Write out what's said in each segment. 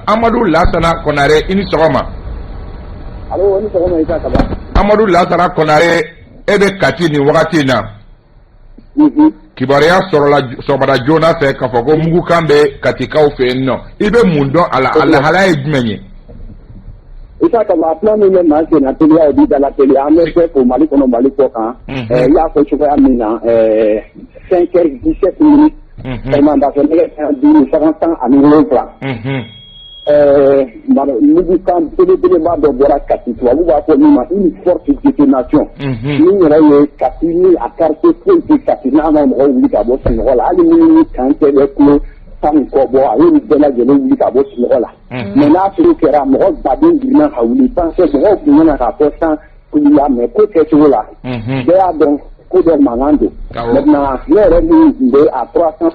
Amadou Lassana Konare ini sɔgɔma. Allo, ni sɔgɔma Isa Kaba. Amadou Lassana Konare e bɛ Kati ni wagati in na. Kibaruya sɔrɔla joona fɛ k'a fɔ ko mugukan bɛ Katikaw fɛ yen nɔ. I bɛ mun dɔn a la? A lahalaya ye jumɛn ye? Isa Kaba, plan min bɛ maa senna teliya o bi dala teliya an bɛ fɛ ko Mali kɔnɔ Mali kɔ kan. I y'a fɔ cogoya min na 5h17 minutes. Alimentation nɛgɛ 5:57. Mugukan belebeleba dɔ bɔra Kati tubabu b'a fɔ min ma une forte détonation. Min yɛrɛ ye Kati ni a quartier foyi tɛ Kati n'a ma mɔgɔw wuli ka bɔ sunɔgɔ la hali ni kan cɛ bɛ kulo 10 kɔ bɔ a y'olu bɛɛ lajɛlen wuli ka bɔ sunɔgɔ la. Mais n'a sugu kɛra mɔgɔ baden girinna ka wuli parce que mɔgɔw tun ɲɛna k'a fɔ san kulula mais ko kɛcogo la bɛɛ y'a dɔn ko dɔ mankan don. Maintenant ne yɛrɛ min tun bɛ a 300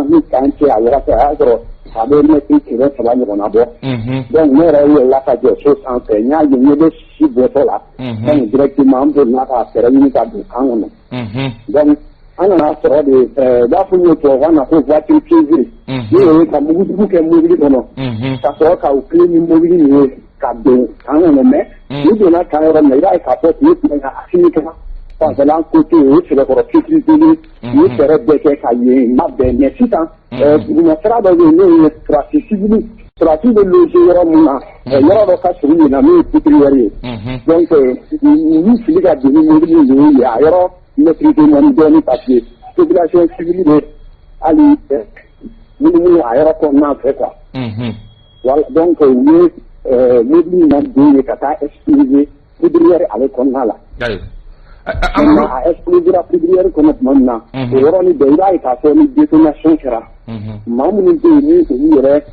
ni kan cɛ a wagati a y'a sɔrɔ a bɛ mɛtiri 300 ɲɔgɔnna bɔ. Donc ne yɛrɛ yɛlɛla ka jɔ so sanfɛ n y'a ye ne bɛ si bɔtɔ la. Donc directement an bolila ka fɛɛrɛ ɲini ka don kan kɔnɔ. Donc an nana sɔrɔ de b'a fɔ n ye tubabukan na ko voiture piégée. Ne ye ka mugujugu kɛ mobili kɔnɔ. Ka sɔrɔ ka u tilen ni mobili nin ye ka don kan kɔnɔ mais u donna kan yɔrɔ min na i b'a ye k'a fɔ tile tun bɛ ka asimi fanfɛlan côté o ye sɛbɛkɔrɔ sécurité u ye fɛɛrɛ bɛɛ kɛ ka yen labɛn mais sisan duguma sira dɔ bɛ yen n'o ye surasi civil surasi bɛ loger yɔrɔ min na yɔrɔ dɔ ka surun yen na n'o ye pétrolière ye donc u fili ka don ni mobili ye a yɔrɔ maîtriser man dɔɔnin parce que population civile bɛ hali minnu a yɔrɔ kɔnɔna fɛ quoi voilà donc u ye mobili na don ye ka taa exploser pétrolière ale kɔnɔna la. A explosera pétrolière kɔnɔ tuma min na o yɔrɔnin bɛɛ i b'a ye k'a fɔ ni détonation kɛra maa minnu bɛ yen ni olu yɛrɛ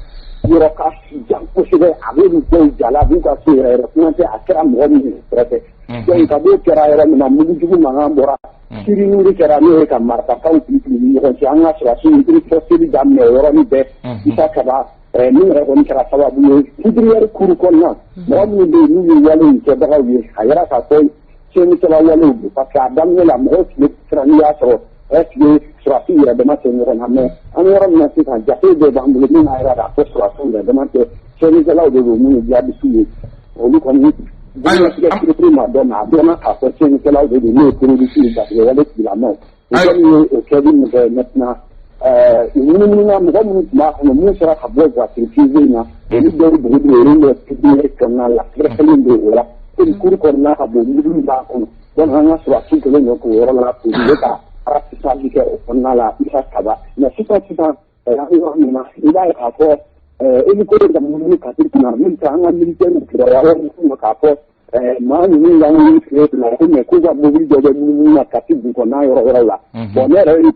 yɔrɔ ka jan kosɛbɛ a b'olu dɔw jala a b'u ka so yɛrɛ kuma tɛ a kɛra mɔgɔ min kɛrɛfɛ donc kab'o kɛra yɔrɔ min na mugujugu mankan bɔra kiriniri kɛra n'o ye ka marifakaw fili ni ɲɔgɔn cɛ an ka sɔrɔsi riposeli daminɛ o yɔrɔnin bɛɛ Isa Kaba min yɛrɛ kɔni kɛra sababu ye pétrolière kuru kɔnɔna mɔgɔ minnu bɛ yen n'u ye wale in kɛbagaw ye a yɛrɛ k'a fɔ cɛnnikɛla walew don parce que a daminɛ la mɔgɔw tun bɛ siran n'i y'a sɔrɔ est-ce que surasiw yɛrɛ dama tɛ ɲɔgɔn na mais an bɛ yɔrɔ min na sisan jate dɔ b'an bolo min b'a jira k'a fɔ surasiw yɛrɛ dama tɛ cɛnnikɛlaw de don minnu jihadistes ye olu kɔni diɲɛlatigɛ kirikiri ma dɔn mais a dɔnna k'a fɔ cɛnnikɛlaw de don n'o ye terroristes ye gatigɛ wale tigilamɔgɔw o kɔni ye o kɛli min kɛ maintenant munumunu na mɔgɔ minnu tun b'a kɔnɔ minnu sera ka bɔ voiture piégée in na olu dɔw bugu olu bɛ pétrolière kɔnɔna la kɛrɛfɛlen bɛ o la kuru kɔnɔna ka bon mugujugu b'a kɔnɔ donc an ka surasi kelen don k'o yɔrɔ la pour que ka arasisali kɛ o kɔnɔna la Isa Kaba mais sisan an bɛ yɔrɔ min na i b'a ye k'a fɔ hélico de ka munumunu Kati kunna min tɛ an ka militaire kɛlɛya yɔrɔ min k'a fɔ maa ninnu y'an ka militaire bila ko mais k'u ka mobili dɔ bɛ munumunu na Kati bu kɔnɔna yɔrɔ la bon ne yɛrɛ ye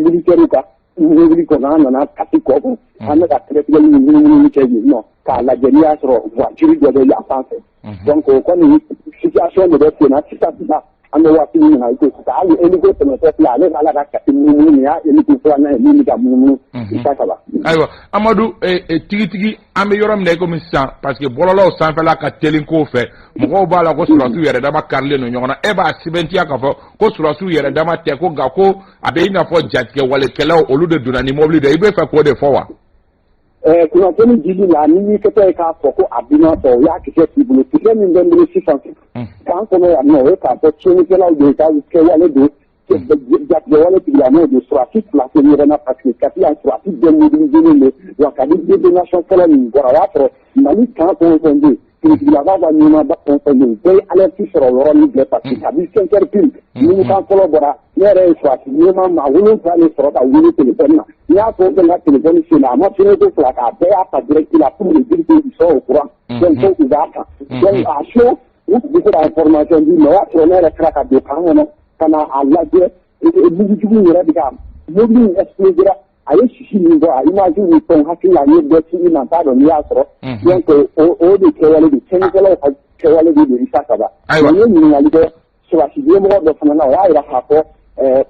militaire ka mobili kɔnɔ an nana Kati kɔ kun an bɛ ka tigɛtigɛli ni munumunu kɛ yen nɔ k'a lajɛ n'i y'a sɔrɔ voiture dɔ bɛ yan fan fɛ donc o kɔni situation de bɛ sen na sisan an bɛ waati min na i ko sisan hali hélico tɛmɛtɔ filɛ ale b'ala ka Kati munumunu nin y'a hélico filanan ye min bɛ ka munumunu Isa Kaba. Ayiwa Amadu tigitigi an bɛ yɔrɔ min na i komi sisan parce que bɔlɔlɔw sanfɛla ka teli ko fɛ mɔgɔw b'a la ko surasiw yɛrɛ dama karilen don ɲɔgɔn na e b'a sɛbɛntiya k'a fɔ ko surasiw yɛrɛ dama tɛ ko nka ko a bɛ i n'a fɔ jatigɛ walekɛlaw olu de donna ni mobili dɔ i bɛ fɛ k'o de fɔ wa. Kunnafoni dili la ni y'i kɛtɔ ye k'a fɔ ko a binna fɔ o y'a kisɛ k'i bolo kisɛ min bɛ n bolo sisan k'an kɔnɔ yan nɔ o ye k'a fɔ tiɲɛnikɛlaw de ka kɛwale don jatigɛwale tigilamɔgɔw de surasi fila tɛ ɲɔgɔn na parce que Kati yan surasi bɛɛ mobiliselen don wa ka di détonation fɔlɔ min bɔra o y'a sɔrɔ Mali kan fɛn o fɛn bɛ yen kiritigilakaw ka ɲɛmaaba fɛn o fɛn bɛ yen bɛɛ ye alerte sɔrɔ o yɔrɔnin bɛɛ parce que kabi 5h pile minnukan fɔlɔ bɔra ne yɛrɛ ye surasi ɲɛmaa maa 7 de sɔrɔ ka wele téléphone na n'i y'a fɔ o bɛ n ka téléphone sen na a ma fɛnɛ ko fila k'a bɛɛ y'a ta direct la pour le dire que ils sont au courant donc ko u b'a kan donc a chaud u tun bɛ se ka information di mais o y'a sɔrɔ ne yɛrɛ sera ka don kan kɔnɔ ka na a lajɛ mugujugu yɛrɛ bɛ ka mobili in explosera a ye sisi min bɔ a image ni fɛnw hakili la n ye bɛɛ ci i ma n t'a dɔn n'i y'a sɔrɔ donc o de kɛwale de cɛnnikɛlaw ka kɛwale de don Isa Kaba mais n ye ɲininkali kɛ surasi ɲɛmɔgɔ dɔ fana na o y'a jira k'a fɔ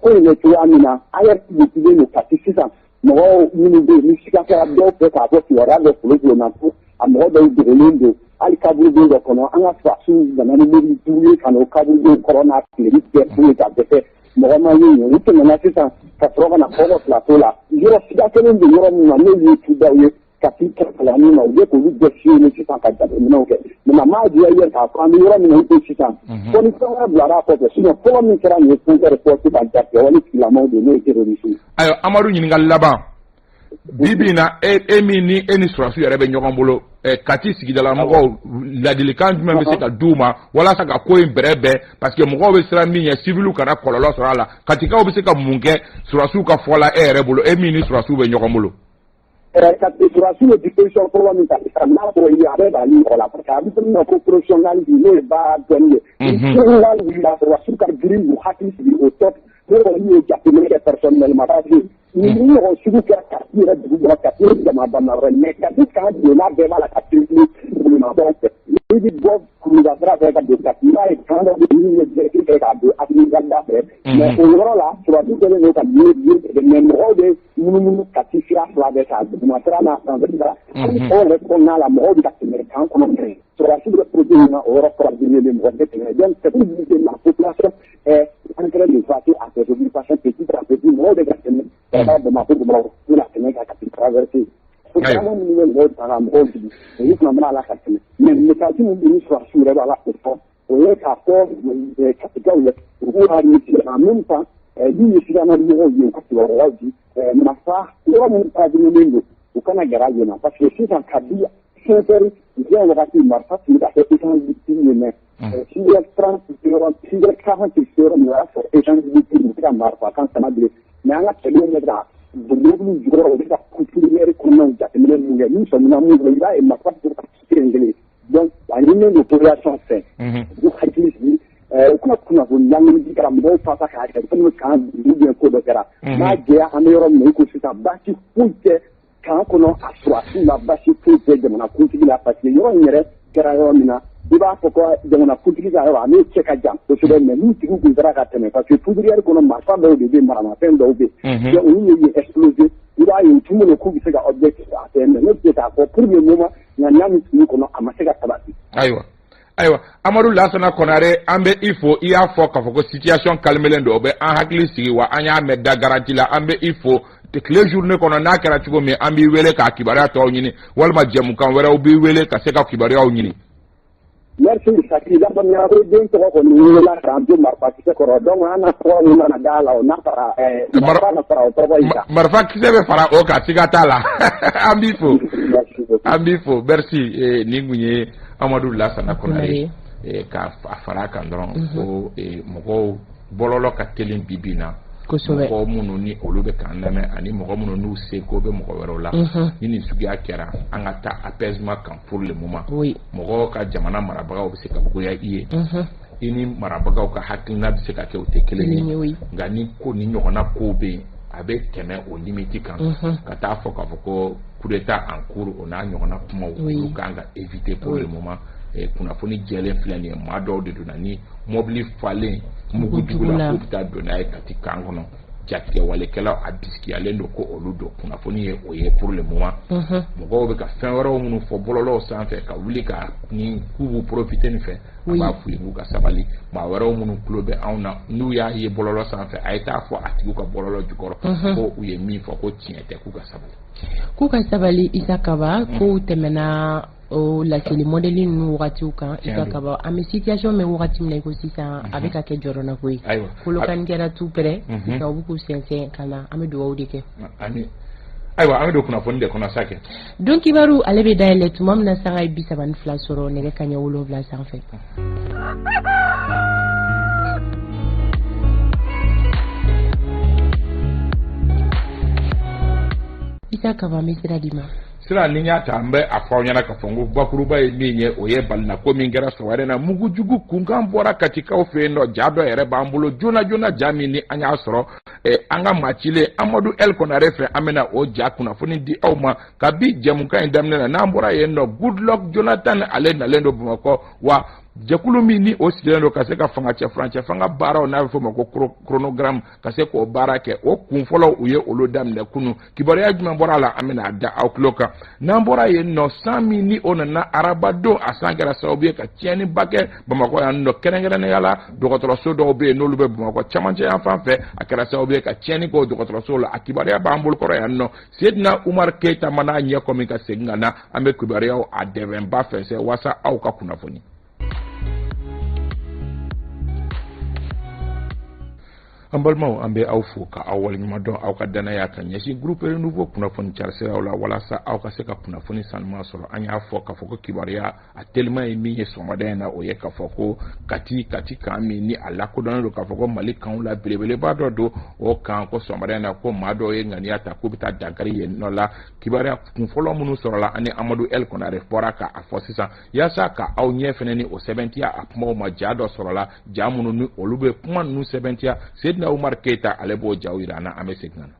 ko in bɛ cogoya min na ART de cilen don Kati sisan mɔgɔw minnu bɛ yen ni siga kɛra dɔw fɛ k'a fɔ kibaruya dɔ folofolo na ko a mɔgɔ dɔw dogolen don hali kaburudo dɔ kɔnɔ an ka surasiw nana ni mobili duuru ye ka na o kaburudo kɔrɔ n'a tileri bɛɛ pour que ka dɛsɛ mɔgɔ ma ye yen u tɛmɛna sisan ka sɔrɔ ka na kɔgɔ plateau la yɔrɔ siga kelen bɛ yɔrɔ min na n'o ye tudaw ye kati kalani ma o ko lu de fi ni sisan ka jabe minnu kɛ mais ma di ayer ka fɔ an bɛ yɔrɔ min na ko sisan ko ni fɛn wɛrɛ bilara kɔfɛ sinon fɔlɔ min kɛra nin ye fɛn report ka jabe wali silamɛw de n'o ye terroriste ayo Amadu ɲininkali laban bibi na e min ni e ni surasiw yɛrɛ bɛ ɲɔgɔn bolo kati sigidala mɔgɔw ladilikan jumɛn bɛ se ka d'u ma walasa ka ko in bɛrɛbɛn parce que mɔgɔw bɛ siran min ɲɛ civils kana kɔlɔlɔ sɔrɔ a la katikaw bɛ se ka mun kɛ surasiw ka fɔ la e yɛrɛ bolo e min ni surasiw bɛ ɲɔgɔn bolo surasiw ye disposition fɔlɔ min ta n'a sɔrɔ i a bɛ bali mɔgɔ la parce que a bɛ fɛn min ma ko professionnalisme n'o ye baara dɔnni ye ni wulila surasiw ka girin k'u hakili sigi au top ne kɔni y'o jateminɛ kɛ personnellement parce que ni ɲɔgɔn sugu kɛra kati yɛrɛ dugu dɔrɔn kati ye jama bamara mais kati kan donna bɛɛ b'a la ka tirikili bolomafɛnw fɛ n'i bɛ bɔ kuruba sira fɛ ka don kati i b'a ye kan dɔ bɛ min ye direct kɛ k'a don hakililada fɛ mais o yɔrɔ la surasiw kɛlen don ka mais mɔgɔw bɛ munumunu kati sira fila bɛɛ k'a duguma sira n'a sanfɛ sira hali o yɛrɛ kɔnɔna la mɔgɔw bɛ ka tɛmɛ kan kɔnɔ fɛ surasiw bɛ projet min na o yɔrɔ kɔrɔ bilen mɔgɔ tɛ tɛmɛ donc c'est pour dire que la population est en train de passer à cette occupation petit à petit mɔgɔw bɛ ka tɛmɛ Bamako Bamakɔ la tɛmɛ ka traverser ko caman minnu bɛ mɔgɔw ta ka mɔgɔw jigi olu fana bɛna ala ka tɛmɛ mais message min bɛ ni surasiw yɛrɛ b'a la o fɔ o ye k'a fɔ katikaw ye u k'u hakili sigi en même temps min ye silamɛmɔgɔw ye u ka kibaruyaw di nafa yɔrɔ minnu taabololen don u kana gɛrɛ yen na parce que sisan ka di sincère diɲɛ wagati marifa tun bɛ ka kɛ échange victime ye mais 6h30 6h40 yɔrɔ min o y'a sɔrɔ échange victime u bɛ se ka marifa kan sama bilen mais an ka tɛmɛ ɲɛ ka bonbon jukɔrɔ o bɛ ka coutumière kɔnɔnaw jateminɛ mun kɛ ni sɔmina mun kɛ i b'a ye marifa bɛ ka kelen kelen donc a ɲininen don population fɛ u hakili sigi u kana kunnafoni ɲangini di kɛra mɔgɔw fasa k'a kɛ komi kan bien ko dɔ kɛra n'a jɛya an bɛ yɔrɔ min na i ko sisan baasi foyi tɛ kan kɔnɔ a surasiw la baasi foyi tɛ jamana kuntigi la parce que yɔrɔ in yɛrɛ kɛra yɔrɔ min na i b'a fɔ ko jamana kuntigi ka yɔrɔ a n'o cɛ ka jan kosɛbɛ mais n'u tigiw tun sera ka tɛmɛ parce que poudrière kɔnɔ marifa dɔw de bɛ maramafɛn dɔw bɛ yen donc olu ye exploser i b'a ye u tun bɛ k'u bɛ se ka objectif a fɛ mais ne bɛ se k'a fɔ pour le moment ŋaniya min tun kɔnɔ a ma se ka sabati. Ayiwa Amadu Lasana Konare an bɛ i fo i y'a fɔ k'a fɔ ko situation calmelen don o bɛ an hakili sigi wa an y'a mɛn da garanti la an bɛ i fo tile journée kɔnɔ n'a kɛra cogo min an b'i wele k'a kibaruya tɔw ɲini walima jɛmukan wɛrɛw b'i wele ka se ka kibaruyaw ɲini. Merci Saki d'abord ñaaro den tɔgɔ kɔni wele k'an to marifakisɛ kɔrɔ donc an na tɔgɔ min mana da la o n'a fara o tɔgɔ in kan. Marifakisɛ bɛ fara o kan siga t'a la an b'i fo an b'i fo merci nin kun ye Amadu Lasana Konare ka fara kan dɔrɔn ko mɔgɔw bɔlɔlɔ ka teli bi na mɔgɔ minnu ni olu bɛ k'an lamɛn ani mɔgɔ minnu n'u seko bɛ mɔgɔ wɛrɛw la ni nin suguya kɛra an ka taa apaisement kan pour le moment mɔgɔw ka jamana marabagaw bɛ se ka goya i ye i ni marabagaw ka hakilina bɛ se ka kɛ o tɛ kelen ye nka ni ko ni ɲɔgɔnna kow bɛ yen a bɛ tɛmɛ o limite kan ka taa fɔ k'a fɔ ko coup d'état en cours o n'a ɲɔgɔnna kumaw olu kan ka éviter pour le moment kunnafoni jɛlen filɛ nin ye maa dɔw de donna ni mobili falen mugu jugu la k'u bɛ taa don n'a ye kati kan kɔnɔ jatigɛ walekɛlaw a bisikiyalen don ko olu don kunnafoni ye o ye pour le moment mɔgɔw bɛ ka fɛn wɛrɛw minnu fɔ bɔlɔlɔw sanfɛ ka wuli ka ni k'u b'u profiter nin fɛ a b'a f'u ye k'u ka sabali maa wɛrɛw minnu tulo bɛ anw na n'u y'a ye bɔlɔlɔ sanfɛ a ye taa fɔ a tigiw ka bɔlɔlɔ jukɔrɔ ko u ye min fɔ ko tiɲɛ tɛ k'u ka sabali. K'u ka sabali Isa Kaba k'u tɛmɛna o laseli modèle ninnu wagatiw kan Isa Kaba an bɛ situation min wagati min na i ko sisan a bɛ ka kɛ jɔrɔna ko ye Kolokani kɛra tout près sisan u bɛ k'u sɛnsɛn ka na an bɛ dugawu de kɛ. Ayiwa an bɛ don kunnafoni de kɔnɔ sa kɛ. Don kibaru ale bɛ dayɛlɛ tuma min na sanga ye 32 sɔrɔ nɛgɛ kanɲɛ 7 sanfɛ. Isa Kaba an bɛ sira di ma. Sira ni y'a ta an bɛ a fɔ aw ɲɛna k'a fɔ n ko bakuruba ye min ye o ye balina ko min kɛra sɔgɔmada in na mugujugu kunkan bɔra katikaw fɛ yen nɔ ja dɔ yɛrɛ b'an bolo joona joona ja min ni an y'a sɔrɔ an ka maa cilen Amadu El Konare fɛ an bɛna o ja kunnafoni di aw ma kabi jɛmukan in daminɛ na n'an bɔra yen nɔ Goodluck Jonathan ale nalen don Bamakɔ wa jɛkulu min ni o sigilen don ka se ka fanga cɛ fanga baaraw n'a bɛ fɔ ma ko chronogramme ka se k'o baara kɛ o kun fɔlɔ u ye olu daminɛ kunu kibaruya jumɛn bɔra la an bɛna da aw tulo kan n'an bɔra yen nɔ san min ni o nana arabadon a san kɛra sababu ye ka tiɲɛniba kɛ Bamakɔ yan nɔ kɛrɛnkɛrɛnnenya la dɔgɔtɔrɔso dɔw bɛ yen n'olu bɛ Bamakɔ camancɛ yan fan fɛ a kɛra sababu ye ka tiɲɛni k'o dɔgɔtɔrɔso la a kibaruya b'an bolo kɔrɔ yan nɔ Seydina Umar Keyita mana ɲɛ kɔmi ka segin ka na an bɛ kibaruyaw a dɛbɛnba fɛnsɛ walasa aw ka kunnafoni. An balimaw an bɛ aw fo ka aw waleɲuman dɔn aw ka danaya ka ɲɛsin groupe Renouveau kunnafoni carisiraw la walasa aw ka se ka kunnafoni sanuman sɔrɔ an y'a fɔ k'a fɔ ko kibaruya a telima ye min ye sɔgɔmada in na o ye k'a fɔ ko kati kan min ni a lakodɔnnen don k'a fɔ ko Mali kanw la belebeleba dɔ don o kan ko sɔgɔmada in na ko maa dɔw ye ŋaniya ta k'u bɛ taa dankari yen nɔ la kibaruya kunfɔlɔ minnu sɔrɔla ani Amadu El Konare bɔra k'a fɔ sisan yaasa ka aw ɲɛ fɛnɛ ni o sɛbɛntiya a kumaw ma ja dɔ sɔrɔla ja minnu ni olu bɛ kuma ninnu sɛbɛntiya Seydina Umar Keyita ale b'o jaw yira an na an bɛ segin ka na.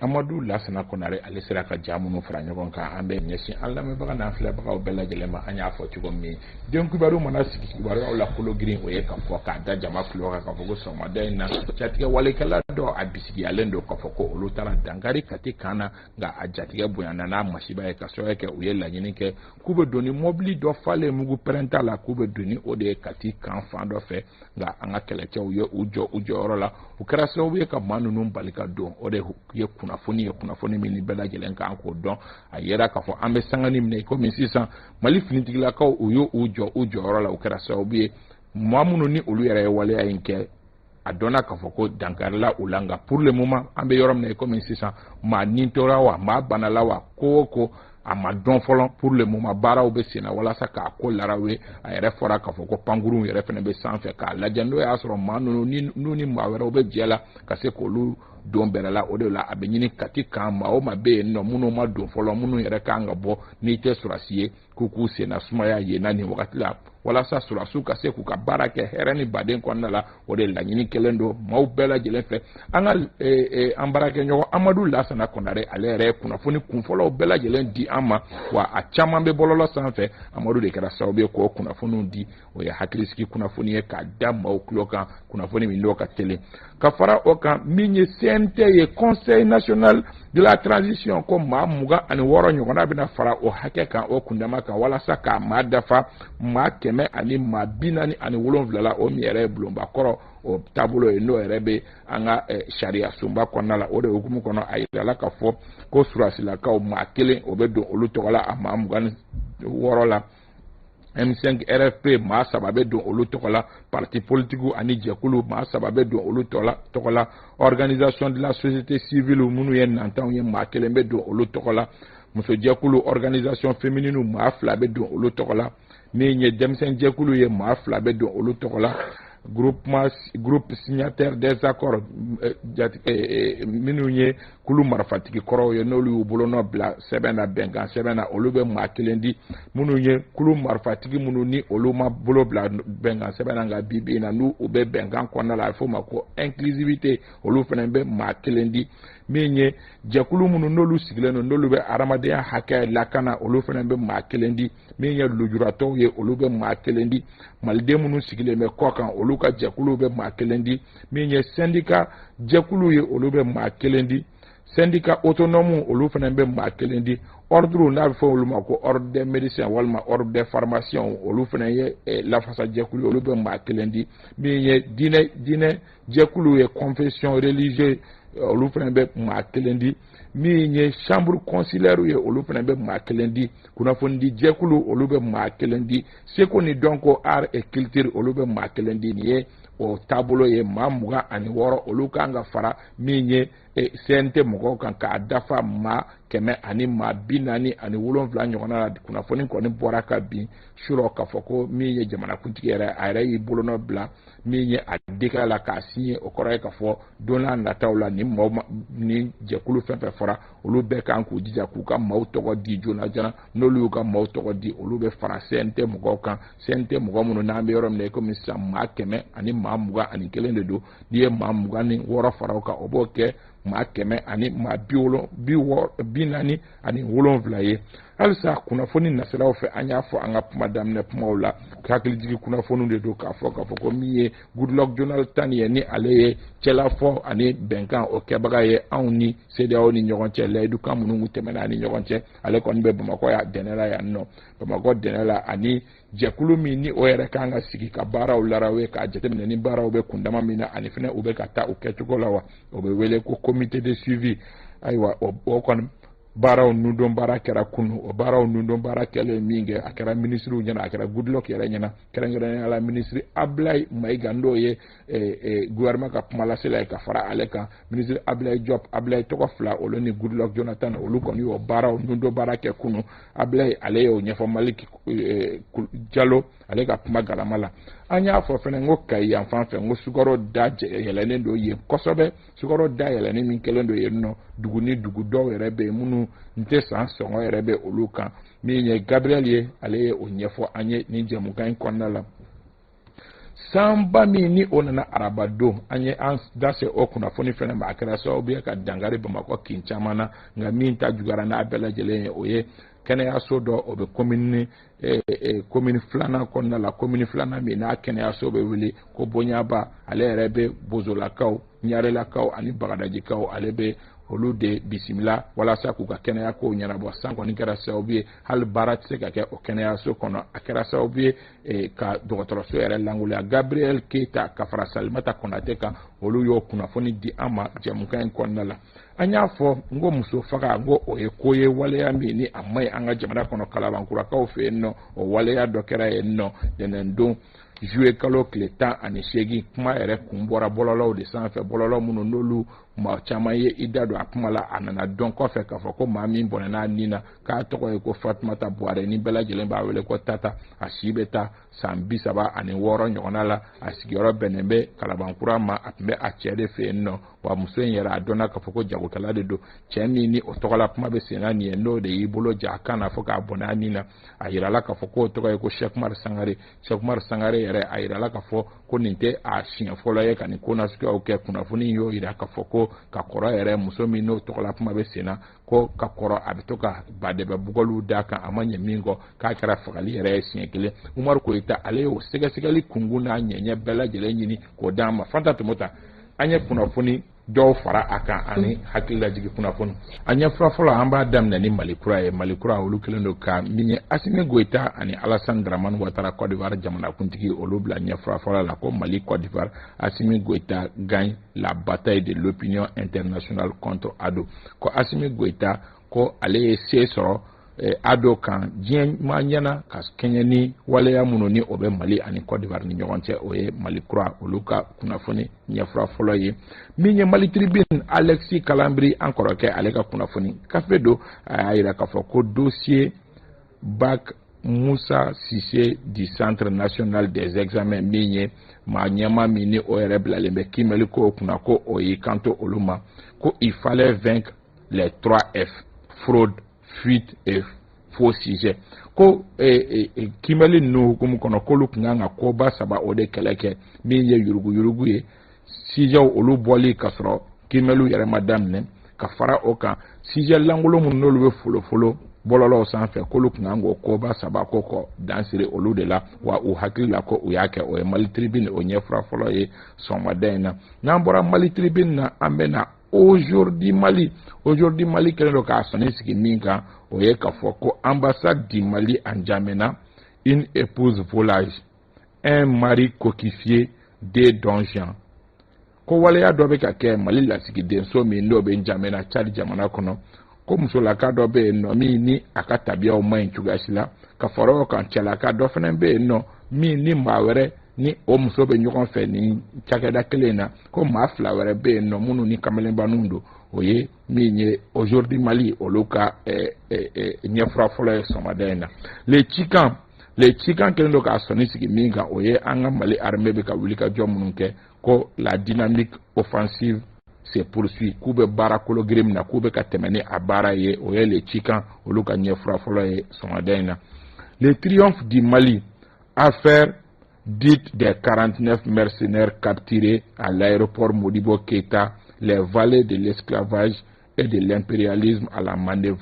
Amadu Lasana Konare ale sera ka jamu fara ɲɔgɔn kan an bɛ ɲɛsin an lamɛnbaga n'an filɛbagaw bɛɛ lajɛlen ma an y'a fɔ cogo min den kibaru mana sigi kibaruyaw la kolo girin o ye k'a fɔ k'a da jama kulo kan k'a fɔ ko sɔgɔmada in na jatigɛ walekɛla dɔ a bisigiyalen don k'a fɔ ko olu taara dankari Kati kan na nka a jatigɛ bonyana n'a masiba ye ka sababu kɛ u ye laɲini kɛ k'u bɛ don ni mɔbili dɔ falen mugu pɛrɛnta la k'u bɛ don ni o de ye Kati kan fan dɔ fɛ nka an ka kɛlɛcɛw ye u jɔ u jɔyɔrɔ la u kɛra sababu ye ka maa ninnu bali ka don o de ye kunnafoni min ni bɛɛ lajɛlen kan k'o dɔn a yera k'a fɔ an bɛ sangani minɛ komi sisan Mali finitigilakaw u y'u jɔ u jɔyɔrɔ la u kɛra sababu ye maa minnu ni olu yɛrɛ ye waleya in kɛ a dɔnna k'a fɔ ko dankarila u la nka pour le moment an bɛ yɔrɔ min na komi sisan maa nin tora wa maa banala wa ko a ma dɔn fɔlɔ pour le moment baaraw bɛ sen na walasa k'a ko larawe a yɛrɛ fɔra k'a fɔ ko pankuru yɛrɛ fana bɛ sanfɛ k'a lajɛ n'o y'a sɔrɔ maa ninnu ni maa wɛrɛw bɛ jɛ la ka se k'olu don bɛrɛ la o de la a bɛ ɲini kati kan maa o maa bɛ yen nɔ minnu ma don fɔlɔ minnu yɛrɛ kan ka bɔ n'i tɛ surasi ye k'u sen na sumaya yen na nin wagati la walasa surasiw ka se k'u ka baara kɛ hɛrɛ ni baden kɔnɔna la o de laɲini kɛlen don maaw bɛɛ lajɛlen fɛ an ka an baarakɛɲɔgɔn Amadu Lasana Konare ale yɛrɛ kunnafoni kunfɔlɔw bɛɛ lajɛlen di an ma wa a caman bɛ bɔlɔlɔ sanfɛ Amadu de kɛra sababu ye k'o kunnafoniw di o ye hakilisigi kunnafoni ye k'a da maaw tulo kan kunnafoni min n'o ka teli ka fara o kan min ye CNT ye Conseil national de la transition ko maa 26 ɲɔgɔnna bɛna fara o hakɛ kan o kundama kan walasa k'a maa dafa maa 100 ani maa 47 la o min yɛrɛ ye bulonbakɔrɔ o taabolo ye n'o yɛrɛ bɛ an ka sariya sunba kɔnɔna la o de hukumu kɔnɔ a yirala k'a fɔ ko surasilakaw maa 1 o bɛ don olu tɔgɔ la a maa 26 la M5 RFP maa 3 bɛ don olu tɔgɔ la parti politique ani jɛkulu maa 3 bɛ don olu tɔgɔ la organisation de la société civile minnu ye nantanw ye maa 1 bɛ don olu tɔgɔ la muso jɛkulu organisation féminine maa 2 bɛ don olu tɔgɔ la min ye denmisɛn jɛkulu ye maa 2 bɛ don olu tɔgɔ la groupe signataire des accords minnu ye kulu marifatigi kɔrɔw ye n'olu y'u bolonɔ bila sɛbɛn na bɛnkan sɛbɛn na olu bɛ maa 1 di minnu ye kulu marifatigi minnu ni olu ma bolo bila bɛnkan sɛbɛn na nka bi in na n'u bɛ bɛnkan kɔnɔna la a bɛ fɔ o ma ko inclusivité olu fana bɛ maa 1 di min ye jɛkulu minnu n'olu sigilen don n'olu bɛ adamadenya hakɛ lakana olu fana bɛ maa 1 di min ye lujuratɔw ye olu bɛ maa 1 di maliden minnu sigilen bɛ kɔ kan olu ka jɛkulu bɛ maa 1 di min ye syndicat jɛkulu ye olu bɛ maa 1 di syndicat autonome olu fana bɛ maa 1 di ordre n'a bɛ fɔ olu ma ko ordre des médecins walima ordre des pharmaciens olu fana ye lafasa jɛkulu olu bɛ maa 1 di min ye diinɛ jɛkulu ye confession religieuse olu fana bɛ maa 1 di min ye chambre consulaire ye olu fana bɛ maa 1 di kunnafoni di jɛkulu olu bɛ maa 1 di seko ni dɔnko art et culture olu bɛ maa 1 di nin ye o taabolo ye maa 26 olu kan ka fara min ye CNT mɔgɔw kan k'a dafa maa 100 ani maa 47 ɲɔgɔnna la kunnafoni kɔni bɔra ka bin surɔ k'a fɔ ko min ye jamanakuntigi yɛrɛ a yɛrɛ y'i bolonɔ bila min ye a décret la k'a signé o kɔrɔ ye k'a fɔ don n'a nataw la ni jɛkulu fɛn fɛn fɔra olu bɛɛ kan k'u jija k'u ka maaw tɔgɔ di joona joona n'olu y'u ka maaw tɔgɔ di olu bɛ fara CNT mɔgɔw kan CNT mɔgɔ minnu n'an bɛ yɔrɔ min na komi sisan maa 100 ani maa 21 de don n'i ye maa 26 fara o kan o b'o kɛ maa 100 ani maa 47 ye halisa kunnafoni nasiraw fɛ an y'a fɔ an ka kuma daminɛ kumaw la hakilijigi kunnafoniw de don k'a fɔ ko min ye Goodluck Jonathan ye ni ale ye cɛlafɔ ani bɛnkan o kɛbaga ye anw ni CEDEAO ni ɲɔgɔn cɛ layidukan minnu tɛmɛna ani ɲɔgɔn cɛ ale kɔni bɛ Bamakɔ ya dɛnɛ la yan nɔ Bamakɔ dɛnɛ la ani jɛkulu min ni o yɛrɛ kan ka sigi ka baaraw larawe k'a jateminɛ ni baaraw bɛ kundama min na ani fana u bɛ ka taa u kɛcogo la wa o bɛ wele ko comité de suivi ayiwa o kɔni baaraw nudon baara kɛra kunu o baaraw nudon baara kɛlen min kɛ a kɛra ministriw ɲɛna a kɛra Goodluck yɛrɛ ɲɛna kɛrɛnkɛrɛnnenya la ministre Ablaye Mayiga n'o ye gouvernement ka kumalasela ye ka fara ale kan ministre Ablaye Diop Ablaye tɔgɔ 2 olu ni Goodluck Jonathan olu kɔni y'o baaraw nudon baara kɛ kunu Ablaye ale y'o ɲɛfɔ Malik Jalo ale ka kuma galama la an y'a fɔ fɛnɛ ngo Kayi yan fan fɛ ngo sukaro da yɛlɛnen do yen kosɛbɛ sukaro da yɛlɛnen min kɛlen do yen nɔ dugu ni dugu dɔw yɛrɛ bɛ minnu n tɛ san sɔngɔ yɛrɛ bɛ olu kan min ye Gabriel ye ale ye o ɲɛfɔ an ye ni jɛmukan in kɔnɔna la sanba min ni o nana arabadon an ye an da se o kunnafoni fɛnɛ ma a kɛra sababu ye ka dangari Bamakɔ kin caman na nka min ta jugara n'a bɛɛ lajɛlen ye o ye kɛnɛyaso dɔ o bɛ commune filanan kɔnɔna la commune filanan min n'a kɛnɛyaso bɛ wele ko Bonyaba ale yɛrɛ bɛ Bozolakaw Ɲarelakaw ani Bagadajikaw ale bɛ olu de bisimila walasa k'u ka kɛnɛya kow ɲɛnabɔ san kɔni kɛra sababu ye hali baara tɛ se ka kɛ o kɛnɛyaso kɔnɔ a kɛra sababu ye ka dɔgɔtɔrɔso yɛrɛ langoloya Gabriel Keita ka fara Salimata Konate kan olu y'o kunnafoni di an ma jɛmukan in kɔnɔna la an y'a fɔ n ko muso faga n ko o ye ko ye waleya min ni a maɲi an ka jamana kɔnɔ Kalabankurakaw fɛ yen nɔ o waleya dɔ kɛra yen nɔ ntɛnɛndon juillet kalo tile 18 kuma yɛrɛ kun bɔra bɔlɔlɔw de sanfɛ bɔlɔlɔ minnu n'olu maa caman ye i da don a kuma la a nana dɔn kɔfɛ k'a fɔ ko maa min bɔnɛna nin na k'a tɔgɔ ye ko Fatumata Buhare ni bɛɛ lajɛlen b'a wele ko Tata a si bɛ taa san 36 ɲɔgɔnna la a sigiyɔrɔ bɛnnen bɛ Kalabankura ma a tun bɛ a cɛ de fɛ yen nɔ wa muso in yɛrɛ a dɔnna k'a fɔ ko jagokɛla de don cɛ min ni o tɔgɔla kuma bɛ senna nin ye n'o de y'i bolo ja a kan na fɔ k'a bɔnɛ a nin na a yirala k'a fɔ ko o tɔgɔ ye ko Cheikh Umar Sangare yɛrɛ a yirala k'a fɔ ko nin tɛ a siɲɛ fɔlɔ ye ka nin ko nasuguyaw kɛ kunnafoni y'o yira k'a fɔ ko ka kɔrɔ yɛrɛ muso min n'o tɔgɔla kuma bɛ senna ko ka kɔrɔ a bɛ to ka badɛbɛ bugɔliw d'a kan a ma ɲɛ min kɔ k'a kɛra fagali yɛrɛ ye siɲɛ kelen Umaru Koyita ale y'o sɛgɛsɛgɛli kunkun n'a ɲɛɲɛ bɛɛ lajɛlen ɲini k'o d'an ma Fanta Tumota an ye kunnafoni dɔw fara a kan ani hakililajigi kunnafoni a ɲɛfura fɔlɔ an b'a daminɛ ni Malikura ye Malikura olu kelen don ka min ye Assimi Goïta ani Alassane Dramane Ouattara Côte d'Ivoire jamanakuntigi olu bila ɲɛfura fɔlɔ la ko Mali Côte d'Ivoire Assimi Goïta gagne la bataille de l'opinion internationale contre Ado ko Assimi Goïta ko ale ye se sɔrɔ Ado kan diɲɛ ma ɲɛna ka kɛɲɛ ni waleya minnu ni o bɛ Mali ani Côte d'Ivoire ni ɲɔgɔn cɛ o ye Malikura olu ka kunnafoni ɲɛfura fɔlɔ ye min ye Mali Tribune Alexis Kalambri an kɔrɔkɛ ale ka kunnafoni kafe don a y'a yira k'a fɔ ko dossier Bac Moussa Cissé du Centre National des Examens min ye maa ɲɛma min ni o yɛrɛ bilalen bɛ kimɛli ko kunna ko o y'i kanto olu ma ko il fallait vaincre les 3 F fraude fuite et faux sujet ko kimɛli ninnu hukumu kɔnɔ k'olu kun kan ka koba 3 o de kɛlɛ kɛ min ye yurugu ye sijɛw olu bɔli ka sɔrɔ kimɛliw yɛrɛ ma daminɛ ka fara o kan sijɛ langolo minnu n'olu bɛ folofolo bɔlɔlɔw sanfɛ k'olu kun kan k'o koba 3 ko kɔ dansiri olu de la wa u hakili la ko u y'a kɛ o ye Mali Tribune o ɲɛfura fɔlɔ ye sɔgɔmada in na n'an bɔra Mali Tribune na an bɛ na Aujourd'hui Mali kelen do k'a sɔnni sigi min kan o ye k'a fɔ ko ambassade du Mali en N'Djamena une épouse volage un mari coquifié des donjons ko waleya dɔ bɛ ka kɛ Mali lasigidenso min n'o bɛ N'Djamena Tchad jamana kɔnɔ ko musolaka dɔ bɛ yen nɔ min ni a ka tabiyaw ma ɲi cogoya si la ka fara o kan cɛlaka dɔ fana bɛ yen nɔ min ni maa wɛrɛ ni o muso bɛ ɲɔgɔn fɛ ni cakɛda kelen na ko maa 2 wɛrɛ bɛ yen nɔ minnu ni kamalenbaninw don o ye min ye Aujourd'hui Mali olu ka ɲɛfura fɔlɔ ye sɔgɔmada in na les Tchikan kelen don k'a sɔnni sigi min kan o ye an ka Mali armée bɛ ka wuli ka jɔ minnu kɛ ko la dynamique offensive se poursuit k'u bɛ baara kolo girin min na k'u bɛ ka tɛmɛ ni a baara ye o ye les Tchikan olu ka ɲɛfura fɔlɔ ye sɔgɔmada in na le triomphe du Mali affaire dite des 49 mercenaires capturés à l'aéroport Modibo Keïta, les valets de l'esclavage et de l'impérialisme à la manœuvre.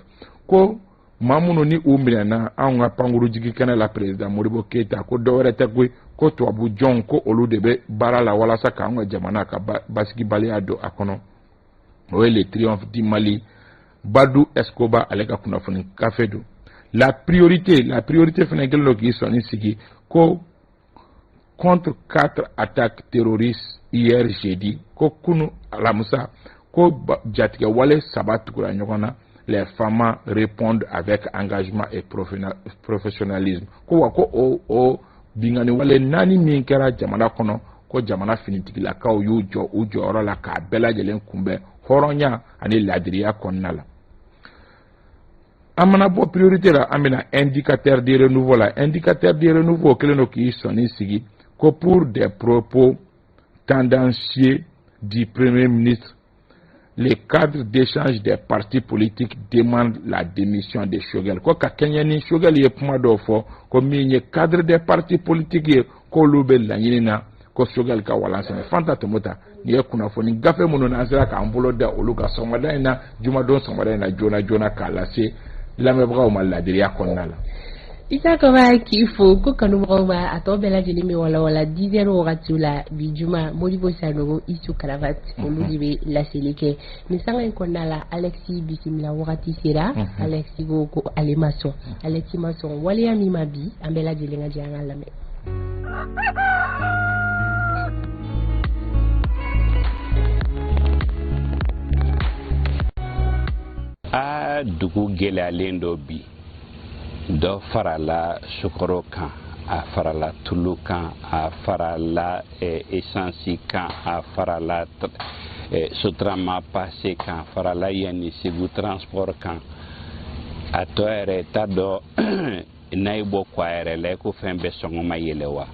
Ko mamunu ni umrena an ka panguru jigi kɛnɛ la président Modibo Keïta ko dɔwɛrɛ tɛ koyi ko tubabu jɔnw ko olu de bɛ baara la walasa k'an ka jamana ka basigibaliya don a kɔnɔ o ye le triomphe du Mali Badou Escobar ale ka kunnafoni kafe don la priorité fana kɛlen don k'i sɔnni sigi ko contre 4 attaques terroristes hier jeudi ko kunu alamisa ko jatigɛ wale 3 tugura ɲɔgɔn na les femmes répondent avec engagement et professionnalisme ko wa ko o bingani wale 4 min kɛra jamana kɔnɔ ko jamana finitigilakaw y'u jɔ u jɔyɔrɔ la k'a bɛɛ lajɛlen kunbɛn hɔrɔnya ani ladiriya kɔnɔna la an mana bɔ priorité la an bɛna indicateur de renouveau la indicateur de renouveau kelen do k'i sɔnni sigi ko pour des propos tendancieux du Premier ministre, les cadres d'échange des partis politiques demandent la démission de Shogel. Ko ka Kenya ni Shogel ye kuma dɔ fɔ ko min ye cadre des partis politiques ye k'olu bɛ laɲini na ko Shogel ka walansɛnɛ Fanta Tumota ni ye kunnafoni gafe minnu n'an sera k'an bolo da olu ka sɔgɔmada in na jumadon sɔgɔmada in na joona k'a lase lamɛnbagaw ma ladiriya kɔnɔna la. Isa kaba k'i fo ko kanubagaw ma a tɔ bɛɛ lajɛlen bɛ walawala 10 heures wagati la bi juma Modibo Sanogo Isu Karavat olu de bɛ laseli kɛ nin sanga in kɔnɔna la Alexis bisimila wagati sera Alexis ko ale ma sɔn Alexis ma sɔn waleya min ma bi an bɛɛ lajɛlen ka jɛ an ka lamɛn. a dugu gɛlɛyalen dɔ bi dɔ farala sukaro kan a farala tulu kan a farala essence kan a farala sotrama passé kan farala yani sigu transport kan a to yɛrɛ t'a dɔ n'a ye bɔ kwa yɛrɛ la ko fɛn bɛɛ sɔngɔ ma yɛlɛ wa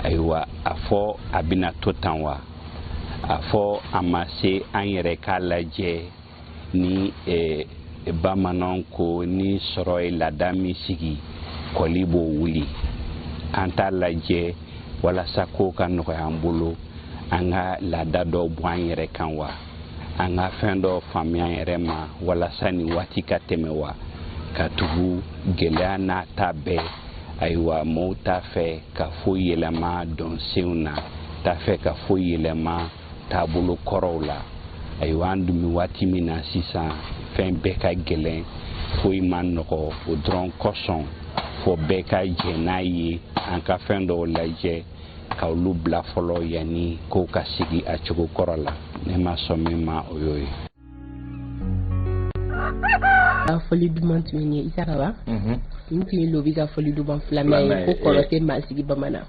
ayiwa a fɔ a bɛna to tan wa a fɔ a ma se an yɛrɛ k'a lajɛ ni bamananw ko ni sɔrɔ ye laada min sigi kɔli b'o wuli an t'a lajɛ walasa ko ka nɔgɔya an bolo an ka laada dɔ bɔ an yɛrɛ kan wa an ka fɛn dɔ faamuya an yɛrɛ ma walasa ni waati ka tɛmɛ wa ka tugu gɛlɛya n'a ta bɛɛ ayiwa mɔɔw t'a fɛ ka foyi yɛlɛma dɔnsenw na t'a fɛ ka foyi yɛlɛma taabolo kɔrɔw la ayiwa an dun bɛ waati min na sisan fɛn bɛɛ ka gɛlɛn foyi ma nɔgɔ o dɔrɔn kosɔn fo bɛɛ ka jɛ n'a ye an ka fɛn dɔw lajɛ ka olu bila fɔlɔ yanni ko ka sigi a cogo kɔrɔ la ne ma sɔn min ma o y'o ye. foli duman tun ye Isa Kaba n tun ye lobi ka foli duman filanan ye ko kɔrɔ tɛ maa sigi bamanan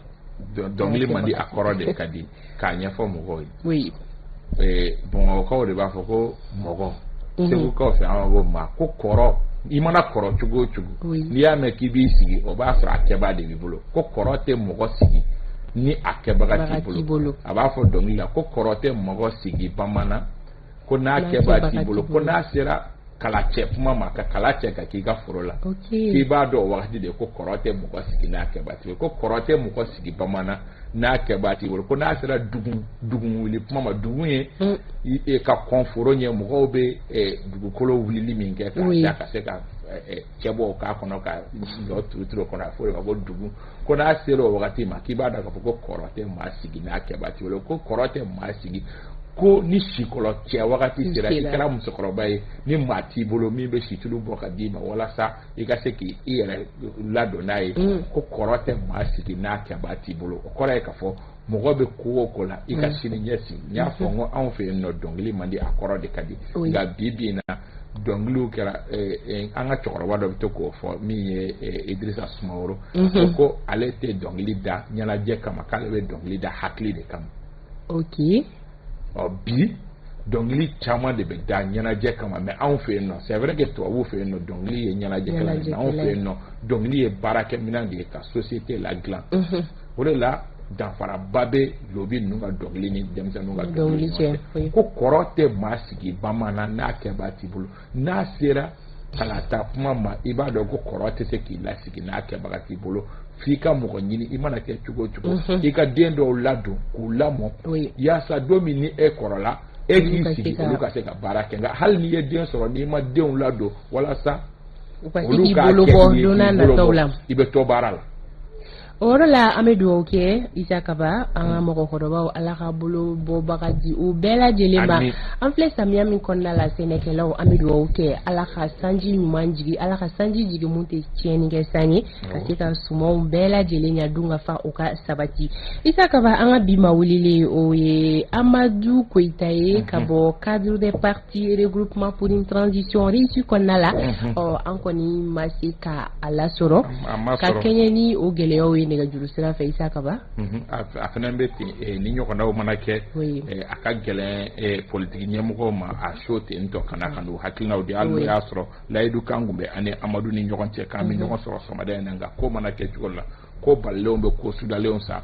dɔnkili man di a kɔrɔ de ka di k'a ɲɛfɔ mɔgɔw ye bamakɔkaw de b'a fɔ ko mɔgɔ segukaw fɛ an b'a fɔ ma ko kɔrɔ i mana kɔrɔ cogo o cogo n'i y'a mɛn k'i b'i sigi o b'a sɔrɔ a kɛbaa de b'i bolo ko kɔrɔ tɛ mɔgɔ sigi ni a kɛbaga t'i bolo a b'a fɔ dɔnkili la ko kɔrɔ tɛ mɔgɔ sigi bamanan ko n'a kɛbaa t'i bolo ko n'a sera kala cɛ kuma ma ka kala cɛ ka k'i ka foro la k'i b'a dɔn o wagati de ko kɔrɔ tɛ mɔgɔ sigi n'a kɛbaa t'i bolo ko kɔrɔ tɛ mɔgɔ sigi bamanan n'a kɛbaa t'i bolo ko n'a sera dugun wuli kuma ma dugun ye ka kɔn foro ɲɛ mɔgɔw bɛ dugukolo wulili min kɛ ka se ka cɛbɔ k'a kɔnɔ ka ɲɔ turuturu kɔnɔ a fɔ de ma ko dugun ko n'a sera o wagati ma k'i b'a dɔn k'a fɔ ko kɔrɔ tɛ maa sigi n'a kɛbaa t'i bolo ko kɔrɔ tɛ maa sigi ko ni sikɔlɔ cɛ wagati sera i kɛra musokɔrɔba ye ni maa t'i bolo min bɛ situlu bɔ ka d'i ma walasa i ka se k'i yɛrɛ ladon n'a ye ko kɔrɔ tɛ maa sigi n'a kɛbaa t'i bolo o kɔrɔ ye k'a fɔ mɔgɔ bɛ ko o ko la i ka sini ɲɛsigi n y'a fɔ n ko anw fɛ yen nɔ dɔnkili man di a kɔrɔ de ka di nka bi in na dɔnkiliw kɛra an ka cɛkɔrɔba dɔ bɛ to k'o fɔ min ye Idirisa Sumaworo ko ale tɛ dɔnkili da ɲɛnajɛ kama k'ale bɛ dɔnkili da hakili de kama. Bi dɔnkili caman de bɛ da ɲɛnajɛ kama mais anw fɛ yen nɔ c'est vrai que tubabuw fɛ yen nɔ dɔnkili ye ɲɛnajɛ kɛla mais anw fɛ yen nɔ dɔnkili ye baarakɛminɛn de ye ka société ladilan o de la danfaraba bɛ lobi ninnu ka dɔnkili ni denmisɛnninw ka dɔnkili cɛ ko kɔrɔ tɛ maa sigi bamanan n'a kɛbaa t'i bolo n'a sera kana taa kuma ma i b'a dɔn ko kɔrɔ tɛ se k'i lasigi n'a kɛbaga t'i bolo f'i ka mɔgɔ ɲini i mana kɛ cogo o cogo i ka den dɔw ladon k'u lamɔ yaasa don min ni e kɔrɔla e k'i sigi olu ka se ka baara kɛ nka hali n'i ye den sɔrɔ n'i ma denw ladon walasa olu k'a kɛ i bɛ to baara la. O yɔrɔ la an bɛ dugawu kɛ Isa Kaba an ka mɔgɔkɔrɔbaw Ala ka bolo bɔbaga di u bɛɛ lajɛlen ma an filɛ samiya min kɔnɔna la sɛnɛkɛlaw an bɛ dugawu kɛ Ala ka sanji ɲuman jigi Ala ka sanji jigi mun tɛ tiɲɛni kɛ san ye ka se ka sumanw bɛɛ lajɛlen ɲa dun ka fa u ka sabati. Isa Kaba an ka bi ma wulili o ye Amadou Koyita ye ka bɔ cadre des partis regroupement pour une transition réussie kɔnɔna la an kɔni ma se ka a lasɔrɔ ka kɛɲɛ ni o gɛlɛyaw ye nɛgɛjuru sira fɛ Isa Kaba a fana bɛ ten ni ɲɔgɔnnaw mana kɛ a ka gɛlɛn politiki ɲɛmɔgɔw ma a so ten tɔ kana ka n'u hakilinaw de hali n'o y'a sɔrɔ layidu kan kun bɛ ani Amadu ni ɲɔgɔn cɛ k'an bɛ ɲɔgɔn sɔrɔ sɔgɔmada in na nka ko mana kɛ cogo la ko balilenw bɛ ko sudalenw sa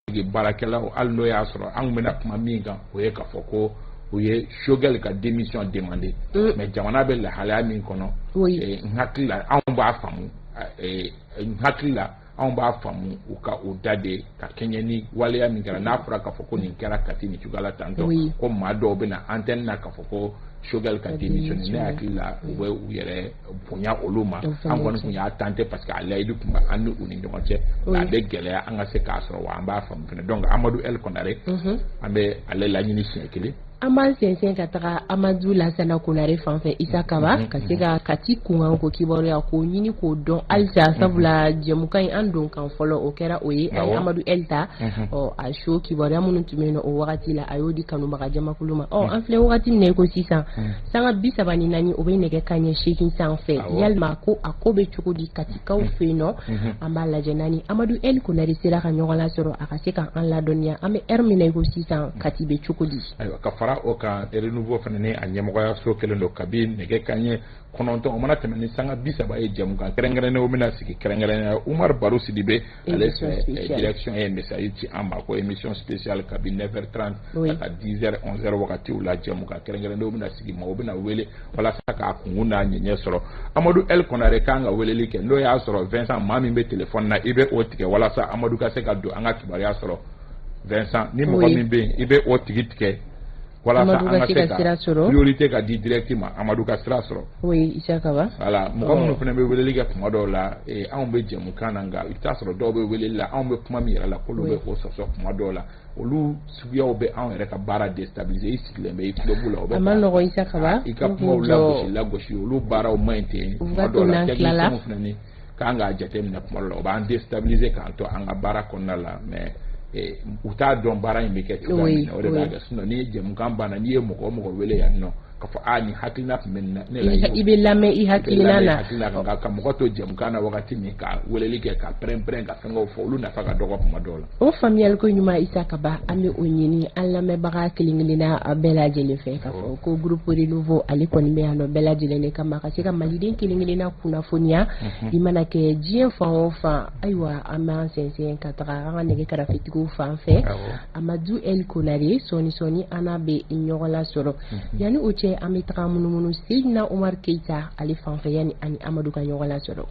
baarakɛlaw hali n'o y'a sɔrɔ an kun bɛna kuma min kan o ye k'a fɔ ko u ye Shogɛl ka démission demandé mais jamana bɛ lahalaya min kɔnɔ n hakili la anw b'a faamu n hakili la anw b'a faamu u ka o da de ka kɛɲɛ ni waleya min kɛra n'a fɔra k'a fɔ ko nin kɛra Kati ni cogoya la tantɔ ko maa dɔw bɛ na antenne na k'a fɔ ko Shogɛl ka démission ne hakili la u bɛ u yɛrɛ bonya olu ma an kɔni tun y'a tante parce que a layidu tun bɛ an ni u ni ɲɔgɔn cɛ a bɛ gɛlɛya an ka se k'a sɔrɔ wa an b'a faamu fana donc Amadou El Kɔnare an bɛ ale laɲini siɲɛ kelen an b'an sɛnsɛn ka taga Amadu Lasana Konare fan fɛ Isa Kaba ka se ka kati kunkan ko kibaruya k'o ɲini k'o dɔn halisa sabula jɛmukan in an don kan fɔlɔ o kɛra o ye a ye Amadu Elta a show kibaruya minnu tun bɛ yen nɔ o wagati la a y'o di kanubaga jamakulu ma an filɛ wagati min na ko sisan sanga 34 o bɛ nɛgɛ kanɲɛ 8 sanfɛ yalima ko a ko bɛ cogo di katikaw fɛ yen nɔ an b'a lajɛ nani Amadu El Konare sera ka ɲɔgɔn lasɔrɔ a ka se ka an ladɔnniya an bɛ heure min na ko sisan kati bɛ cogo di ka fara o kan renouveau fana ni a ɲɛmɔgɔya so kelen don kabi nɛgɛ kanɲɛ 9 o mana tɛmɛ ni sanga 30 ye jɛmukan kɛrɛnkɛrɛnnen o bɛna sigi kɛrɛnkɛrɛnnen Umar Baro Sidibe ale direction ye message ci an ma ko émission spéciale kabi 9h30 ka 10h 11h wagatiw la jɛmukan kɛrɛnkɛrɛnnen o bɛna sigi ma o bɛna wele walasa k'a kungun n'a ɲɛɲɛ sɔrɔ Amadu El Konare kan ka weleli kɛ n'o y'a sɔrɔ Vincent maa min bɛ téléphone na i bɛ o tigɛ walasa Amadu ka se ka don an ka kibaruya sɔrɔ Vincent ni mɔgɔ min bɛ yen i bɛ o tigi tigɛ walasa an ka se ka priorité ka di direct ma Amadu ka sira sɔrɔ oui Isa Kaba voilà mɔgɔ minnu fana bɛ weleli kɛ tuma dɔw la anw bɛ jɛmukan na nka i bɛ taa sɔrɔ dɔw bɛ weleli la anw bɛ kuma min yɛrɛ la k'olu bɛ o sɔsɔ tuma dɔw la olu suguyaw bɛ anw yɛrɛ ka baara déstabiliser i sigilen bɛ i tulo la o bɛ a ma nɔgɔ Isa Kaba i ka kumaw lagosi olu baaraw man ɲi ten tuma dɔw la technicien fana ni k'an k'a jateminɛ tuma dɔw la o b'an déstabiliser k'an to an ka baara kɔnɔna la mais u t'a dɔn baara in bɛ kɛ cogoya min na o de b'a kɛ sinon ni jɛmukan banna n'i ye mɔgɔ o mɔgɔ wele yan nɔ ka fɔ ni hakilina tun bɛ ne la i bɛ lamɛn i hakilina na ka mɔgɔ to jɛmukan na wagati min ka weleli kɛ ka pɛrɛn-pɛrɛn ka fɛngɛw fɔ olu nafa ka dɔgɔ tuma dɔw la o faamuyali ko ɲuman Isa Kaba an bɛ o ɲini an lamɛnbaga kelen-kelenna bɛɛ lajɛlen fɛ k'a fɔ ko groupe renouveau ale kɔni bɛ yan nɔ bɛɛ lajɛlen de kama ka se ka maliden kelen-kelenna kunnafoniya i mana kɛ diɲɛ fan o fan ayiwa an b'an sɛnsɛn ka taga an ka nɛgɛ karafetigiw fan fɛ Amadu El Konare sɔɔni an n'a bɛ ɲɔgɔn lasɔrɔ yanni o cɛ an bɛ taga munumunu Seydina Umar Keita ale fan fɛ yanni ani Amadu ka ɲɔgɔn lasɔrɔ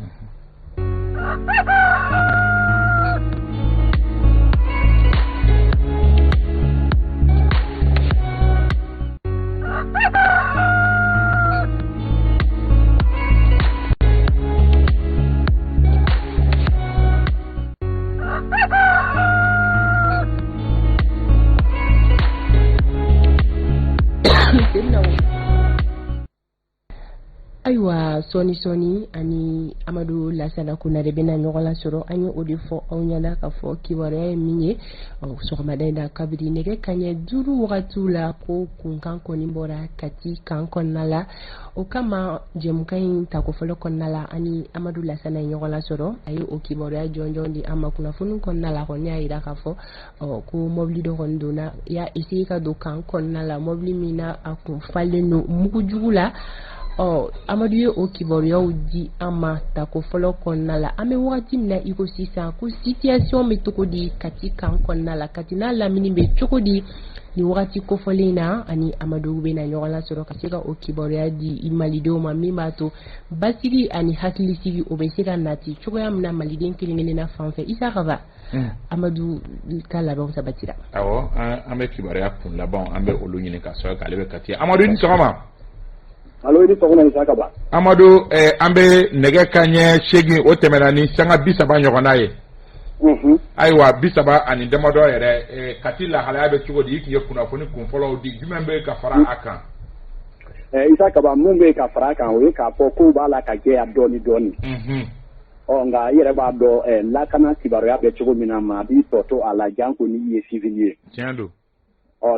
ayiwa sɔɔni ani Amadu Lasana Konare bɛna ɲɔgɔn lasɔrɔ an ye o de fɔ aw ɲɛna ka fɔ kibaruya ye min ye sɔgɔmada in na kabiri nɛgɛ kanɲɛ 5 wagatiw la ko kunkan kɔni bɔra Kati kan kɔnɔna la o kama jɛmukan in tako fɔlɔ kɔnɔna la ani Amadu Lasana ye ɲɔgɔn lasɔrɔ a ye o kibaruya jɔnjɔn di an ma kunnafoni kɔnɔna la kɔni y'a jira k'a fɔ ko mɔbili dɔ kɔni donna y'a essayer ka don kan kɔnɔna la mɔbili min na a kun falen don mugujugu la Amadu ye o kibaruyaw di an ma tako fɔlɔ kɔnɔna la an bɛ wagati min na i ko sisan ko situation bɛ cogo di Kati kan kɔnɔna la Kati n'a lamini bɛ cogo di ni wagati kofɔlen na ani Amadu bɛ na ɲɔgɔn lasɔrɔ ka se ka o kibaruya di malidenw ma min b'a to basigi ani hakilisigi o bɛ se ka nati cogoya min na maliden kelen-kelenna fan fɛ Isa Kaba Amadu ka labɛnw sabatira awɔ an bɛ kibaruya kun laban an bɛ olu ɲini ka sɔrɔ k'ale bɛ Kati Amadu ni sɔgɔma Allo i ni sɔgɔma Isa Kaba Amadu an bɛ nɛgɛ kanɲɛ 8 o tɛmɛna ni sanga 30 ɲɔgɔnna ye ayiwa 30 ani damadɔ yɛrɛ Kati lahalaya bɛ cogo di i tun ye kunnafoni kunfɔlɔw di jumɛn bɛ ka fara a kan Isa Kaba mun bɛ ka fara a kan o ye k'a fɔ ko b'a la ka jɛya dɔɔni nka i yɛrɛ b'a dɔn lakana kibaruya bɛ cogo min na maa b'i tɔ to a la janko n'i ye civil ye tiɲɛ don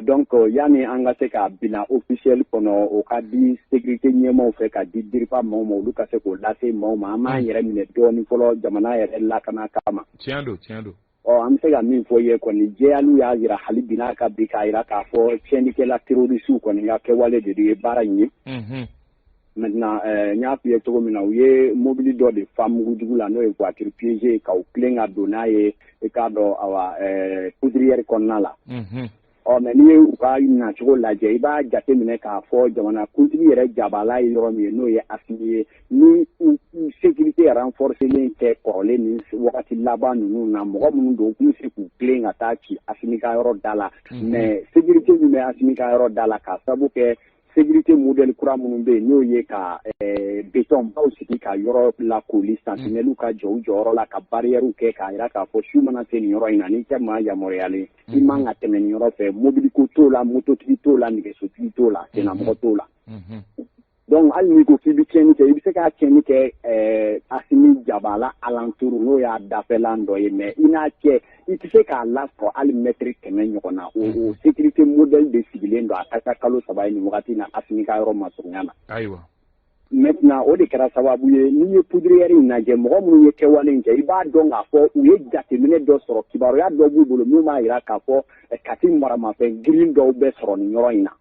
donc yanni an ka se ka bilan officiel kɔnɔ o ka di sécurité ɲɛmaaw fɛ ka di DIRPA maaw ma olu ka se k'o lase maaw ma an b'an yɛrɛ minɛ dɔɔni fɔlɔ jamana yɛrɛ lakana kama tiɲɛ don an bɛ se ka min fɔ i ye kɔni jɛyaliw y'a jira hali bi n'a ka bi k'a jira k'a fɔ tiɲɛnikɛla terroriste kɔni ka kɛwale de ye baara in ye maintenant n y'a f'i ye cogo min na u ye mobili dɔ de fa mugujugu la n'o ye voiture piégée ka u tilen ka don n'a ye i k'a dɔn poudrière kɔnɔna la mais n'i ye u ka nacogo lajɛ i b'a jateminɛ k'a fɔ jamanakuntigi yɛrɛ jabala ye yɔrɔ min ye n'o ye Asimi ye ni sécurité renforcée tɛ kɔrɔlen ni wagati laban ninnu na mɔgɔ minnu don u tun bɛ se k'u tilen ka taa ci Asimi ka yɔrɔ da la mais sécurité min bɛ Asimi ka yɔrɔ da la k'a sababu kɛ sécurité modèle kura minnu bɛ yen n'o ye ka béton baw sigi ka yɔrɔ lakoli sentinelle ka jɔ u jɔyɔrɔ la ka barrière kɛ k'a jira k'a fɔ su mana se nin yɔrɔ in na n'i tɛ maa yamaruyalen i man ka tɛmɛ nin yɔrɔ fɛ mobili ko t'o la mototigi t'o la nɛgɛsotigi t'o la sennamɔgɔ t'o la donc hali n'i ko k'i bɛ tiɲɛni kɛ i bɛ se k'a tiɲɛni kɛ Asimi Jabala alentour n'o y'a dafɛlan dɔ ye mais i n'a cɛ i tɛ se k'a lasɔrɔ hali mètre 100 ɲɔgɔn na o sécurité modèle de sigilen don a ka ca kalo 3 ye nin wagati in na Asimi ka yɔrɔ masurunya na. Ayiwa. Maintenant o de kɛra sababu ye n'i ye poudrière in lajɛ mɔgɔ minnu ye kɛwale in kɛ i b'a dɔn k'a fɔ u ye jateminɛ dɔ sɔrɔ kibaruya dɔ b'u bolo min b'a jira k'a fɔ Kati maramafɛn girin dɔw bɛ sɔrɔ nin yɔrɔ in na.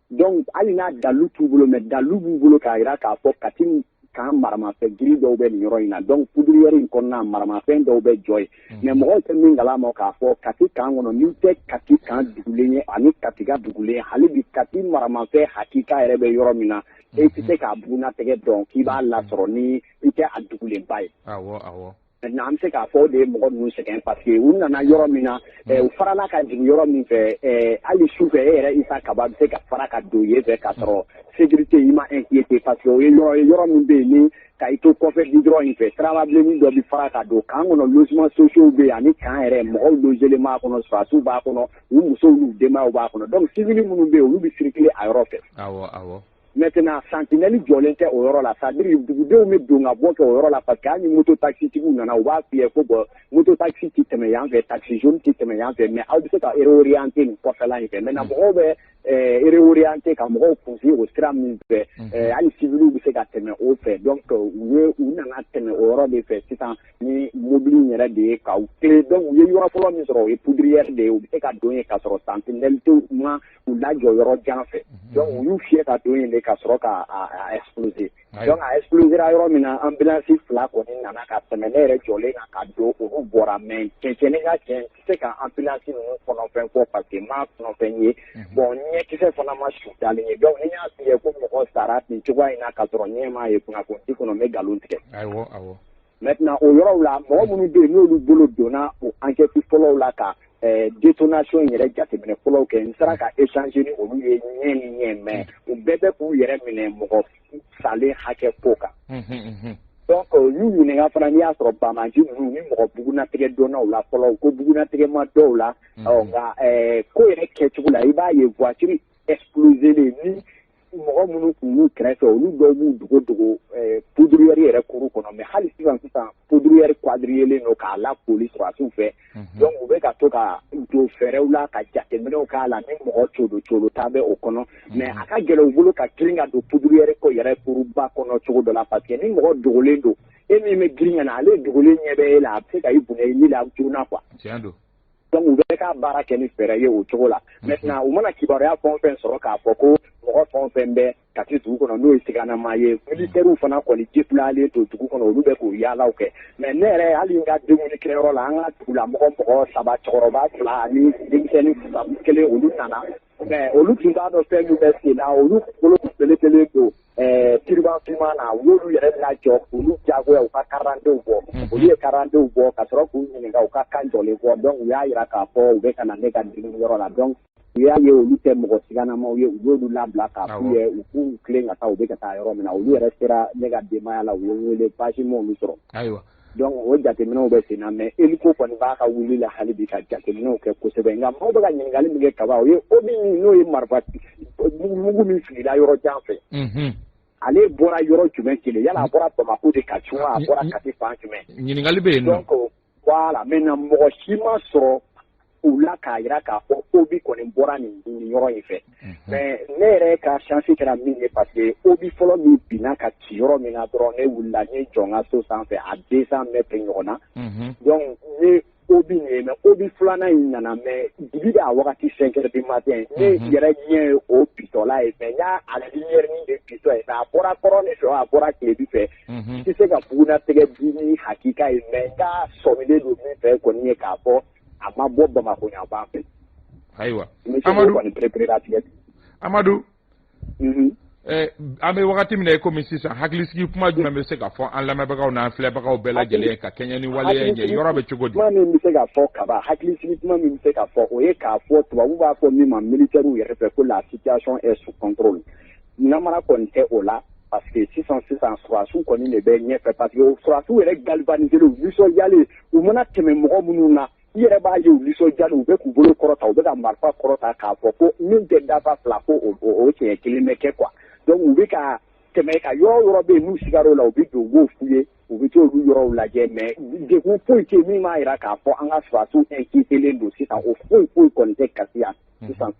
Donc hali n'a dalu t'u bolo mais dalu b'u bolo k'a jira k'a fɔ Kati kan maramafɛn girin dɔw bɛ nin yɔrɔ in na donc poudrière in kɔnɔna maramafɛn dɔw bɛ jɔ yen mais mɔgɔw tɛ min kalama k'a fɔ Kati kan kɔnɔ n'i tɛ Kati kan dugulen ye ani Kati ka dugulen hali bi Kati maramafɛn hakika yɛrɛ bɛ yɔrɔ min na e tɛ se k'a bugunnatigɛ dɔn k'i b'a lasɔrɔ ni i tɛ a dugulenba ye. Maintenant an bɛ se k'a fɔ o de ye mɔgɔ ninnu sɛgɛn parce que u nana yɔrɔ min na u farala ka jigin yɔrɔ min fɛ hali su fɛ e yɛrɛ Isa Kaba bɛ se ka fara ka don yen fɛ k'a sɔrɔ sécurité i ma inquiété parce que o ye yɔrɔ min bɛ yen ni ka i to kɔfɛ goudron in fɛ sirababilennin dɔ bɛ fara ka don kan kɔnɔ logements sociaux bɛ yen ani kan yɛrɛ mɔgɔw logelen b'a kɔnɔ surasiw b'a kɔnɔ u musow n'u denbayaw b'a kɔnɔ donc civil minnu bɛ yen olu bɛ circuler a yɔrɔ fɛ. Maintenant sentinelle jɔlen tɛ o yɔrɔ la c'est à dire dugudenw bɛ don ka bɔ kɛ o yɔrɔ la parce que hali ni moto taxi tigiw nana u b'a f'i ye ko bon moto taxi tɛ tɛmɛ yan fɛ taxi jaune tɛ tɛmɛ yan fɛ mais aw bɛ se ka réorienter nin kɔfɛla in fɛ maintenant mɔgɔw bɛ réorienter ka mɔgɔw pousser o sira min fɛ hali civiliw bɛ se ka tɛmɛ o fɛ donc u nana tɛmɛ o yɔrɔ de fɛ sisan ni mobili yɛrɛ de ye k'aw clé donc u ye yɔrɔ fɔlɔ min sɔrɔ o ye poudrière de ye u bɛ se ka don yen ka sɔrɔ sentinelle tɛ ma u lajɔ yɔrɔ jan fɛ donc u y'u fiyɛ ka don yen de ka sɔrɔ ka exploser donc a exploser yɔrɔ min na ambulance 2 kɔni nana ka tɛmɛ ne yɛrɛ jɔlen kan ka don olu bɔra mais cɛncɛnni ka cɛn tɛ se ka ambulance ninnu kɔnɔfɛn fɔ parce que m'a kɔnɔfɛn ye bon ɲɛkisɛ fana ma su dalen ye donc ni y'a f'i ye ko mɔgɔ sara nin cogoya in na ka sɔrɔ ɲɛ m'a ye kunnafoni kɔnɔ n bɛ nkalon tigɛ. Maintenant o yɔrɔw la mɔgɔ minnu bɛ yen n'olu bolo donna o enquête fɔlɔw la ka détonation yɛrɛ jateminɛ fɔlɔw kɛ n sera ka échanger ni olu ye ɲɛ ni ɲɛ mais u bɛɛ bɛ k'u yɛrɛ minɛ mɔgɔ salen hakɛ ko kan. Donc y'u ɲininka fana n'i y'a sɔrɔ bamaji ninnu ni mɔgɔ bugunnatigɛ dɔnnaw la fɔlɔ ko bugunnatigɛ ma dɔw la nka ko yɛrɛ kɛcogo la i b'a ye voiture explosée ni mɔgɔ minnu kun b'u kɛrɛfɛ olu dɔw b'u dogo poudrière yɛrɛ kuru kɔnɔ mais hali sisan poudrière quadrillelen don k'a lakoli surasiw fɛ donc u bɛ ka to ka don fɛɛrɛw la ka jateminɛw k'a la ni mɔgɔ coolo ta bɛ o kɔnɔ mais a ka gɛlɛn u bolo ka girin ka don poudrière ko yɛrɛ kuruba kɔnɔ cogo dɔ la parce que ni mɔgɔ dogolen don e min bɛ girin ka na ale dogolen ɲɛ bɛ e la a bɛ se ka i bonya i ni la joona quoi. Donc u bɛ ka baara kɛ ni fɛɛrɛ ye o cogo la maintenant u mana kibaruya fɛn o fɛn sɔrɔ k'a fɔ ko mɔgɔ fɛn o fɛn bɛ Kati dugu kɔnɔ n'o ye siganama ye militaires fana kɔni déplacés to dugu kɔnɔ olu bɛ k'o yaalaw kɛ mais ne yɛrɛ hali n ka dumuni kɛyɔrɔ la an ka dugulamɔgɔ mɔgɔ 3 cɛkɔrɔba 2 ani denmisɛnnin 1 olu nana mais olu tun t'a dɔn fɛn min bɛ sen na olu bolo belebele don turban finman na u y'olu yɛrɛ lajɔ olu diyagoya u ka karandenw bɔ olu ye karandenw bɔ ka sɔrɔ k'u ɲininka u ka kan jɔlen bɔ donc u y'a jira k'a fɔ u bɛ ka na ne ka dumuni yɔrɔ la donc u y'a ye olu tɛ mɔgɔ siganamaw ye u y'olu labila k'a f'u ye u k'u tilen ka taa u bɛ ka taa yɔrɔ min na olu yɛrɛ sera ne ka denbaya la u ye wele basi m'olu sɔrɔ donc o jateminɛw bɛ sen na mais Eliko kɔni b'a ka wuli la hali bi ka jateminɛw kɛ kosɛbɛ nka maaw bɛ ka ɲininkali min kɛ kaba o ye obi n'o ye marifa mugu min filila yɔrɔ jan fɛ ale bɔra yɔrɔ jumɛn kelen yala a bɔra Bamako de ka cun a bɔra Kati fan jumɛn ɲininkali bɛ yen nɔ donc voilà maintenant mɔgɔ si ma sɔrɔ u la k'a jira k'a fɔ Obi kɔni bɔra nin yɔrɔ in fɛ mais ne yɛrɛ ka chance kɛra min ye parce que Obi fɔlɔ min binna ka ci yɔrɔ min na dɔrɔn ne wulila n ye jɔ n ka so sanfɛ a 200 mètres ɲɔgɔn na donc ne Obi nin ye mais Obi filanan in nana mais dibi bɛ a wagati 5 heures du matin ne yɛrɛ ɲɛ ye o pitɔla ye mais n y'a lumière de pitɔ ye mais a bɔra kɔrɔ ne fɛ a bɔra tilebi fɛ n tɛ se ka bugunnatigɛ di ni hakika ye mais n ka sɔmilen don min fɛ kɔni ye k'a fɔ a ma bɔ Bamako yan fan fɛ. Ayiwa Amadu Amadu an bɛ wagati min na komi sisan hakilisigi kuma jumɛn bɛ se ka fɔ an lamɛnbagaw n'an filɛbagaw bɛɛ lajɛlen ka kɛɲɛ ni waleya ɲɛ yɔrɔ bɛ cogo di. kuma min bɛ se ka fɔ kaba hakilisigi kuma min bɛ se ka fɔ o ye k'a fɔ tubabu b'a fɔ min ma militaires yɛrɛ fɛ ko la situation est sous contrôle namara kɔni tɛ o la parce que sisan surasiw kɔni de bɛ ɲɛfɛ parce que surasiw yɛrɛ galvanisé u nisɔndiyalen u mana tɛmɛ mɔgɔ minnu na i yɛrɛ b'a ye u nisɔndiyalen u bɛ k'u bolo kɔrɔta u bɛ ka marifa kɔrɔta k'a fɔ ko min tɛ dafa fila ko o tiɲɛ kelen bɛ kɛ quoi donc u bɛ ka tɛmɛ ka yɔrɔ yɔrɔ bɛ yen n'u sigar'o la u bɛ don u b'o f'u ye u bɛ t'olu yɔrɔw lajɛ mais degun foyi tɛ min b'a jira k'a fɔ an ka surasiw inquiétélen don sisan o foyi kɔni tɛ kasi yan sisan.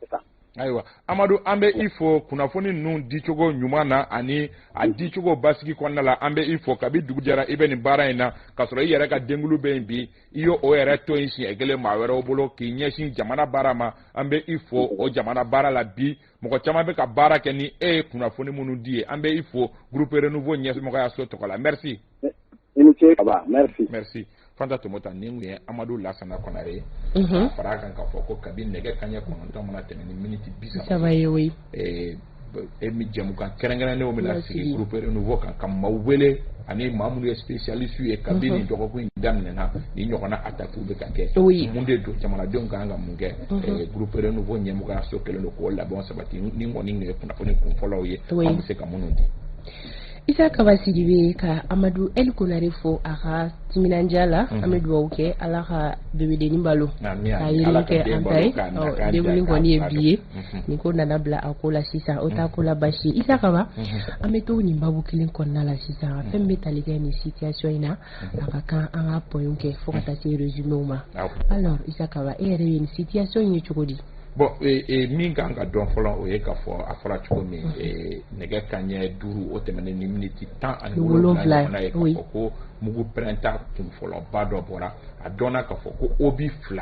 Ayiwa Amadu an bɛ i fo kunnafoni ninnu dicogo ɲuman na ani a dicogo basigi kɔnɔna la an bɛ i fo kabi dugu jɛra i bɛ nin baara in na k'a sɔrɔ i yɛrɛ ka denkulu bɛ yen bi i y'o yɛrɛ to yen siɲɛ kelen maa wɛrɛw bolo k'i ɲɛsin jamana baara ma an bɛ i fo o jamana baara la bi mɔgɔ caman bɛ ka baara kɛ ni e ye kunnafoni minnu di ye an bɛ i fo groupe renouveau ɲɛmɔgɔya so tɔgɔ la merci. Merci. Fanta Tomota ni mun ye Amadu Lasana Konare ye a fara kan k'a fɔ ko kabi nɛgɛ kaɲɛ 9 mana tɛmɛ ni miniti 30 mi jɛmukan kɛrɛnkɛrɛnnenw bɛna sigi groupe renouveau kan ka maaw wele ani maa minnu ye spécialiste ye kabi nin dɔgɔkun in daminɛna ni ɲɔgɔnna attaque bɛ ka kɛ mun de don jamanadenw kan ka mun kɛ groupe renouveau ɲɛmɔgɔya so kɛlen don k'o labɛnw sabati ni kɔni ye kunnafoni kunfɔlɔw ye an bɛ se ka minnu di. Isa Kabasidibe ka Amadou El Konare fo a ka timinandiya la an bɛ dugawu kɛ Ala ka bebedeni balo ka yiri kɛ an ta ye degun kɔni ye bi ye nin ko nana bila a ko la sisan o t'a ko la basi ye Isa Kaba an bɛ to nin babu kelen kɔnɔna la sisan fɛn bɛ tali kɛ nin situation in na a ka kan an ka point kɛ fo ka taa se résumé ma alors Isa Kaba e yɛrɛ ye nin situation in ye cogo di. Bon min kan ka dɔn fɔlɔ o ye k'a fɔ a fɔra cogo min nɛgɛ kaɲɛ 5 o tɛmɛnen ni miniti 17 ɲɔgɔnna ye k'a fɔ ko mugu pɛrɛnta kun fɔlɔba dɔ bɔra a dɔnna k'a fɔ ko obi 2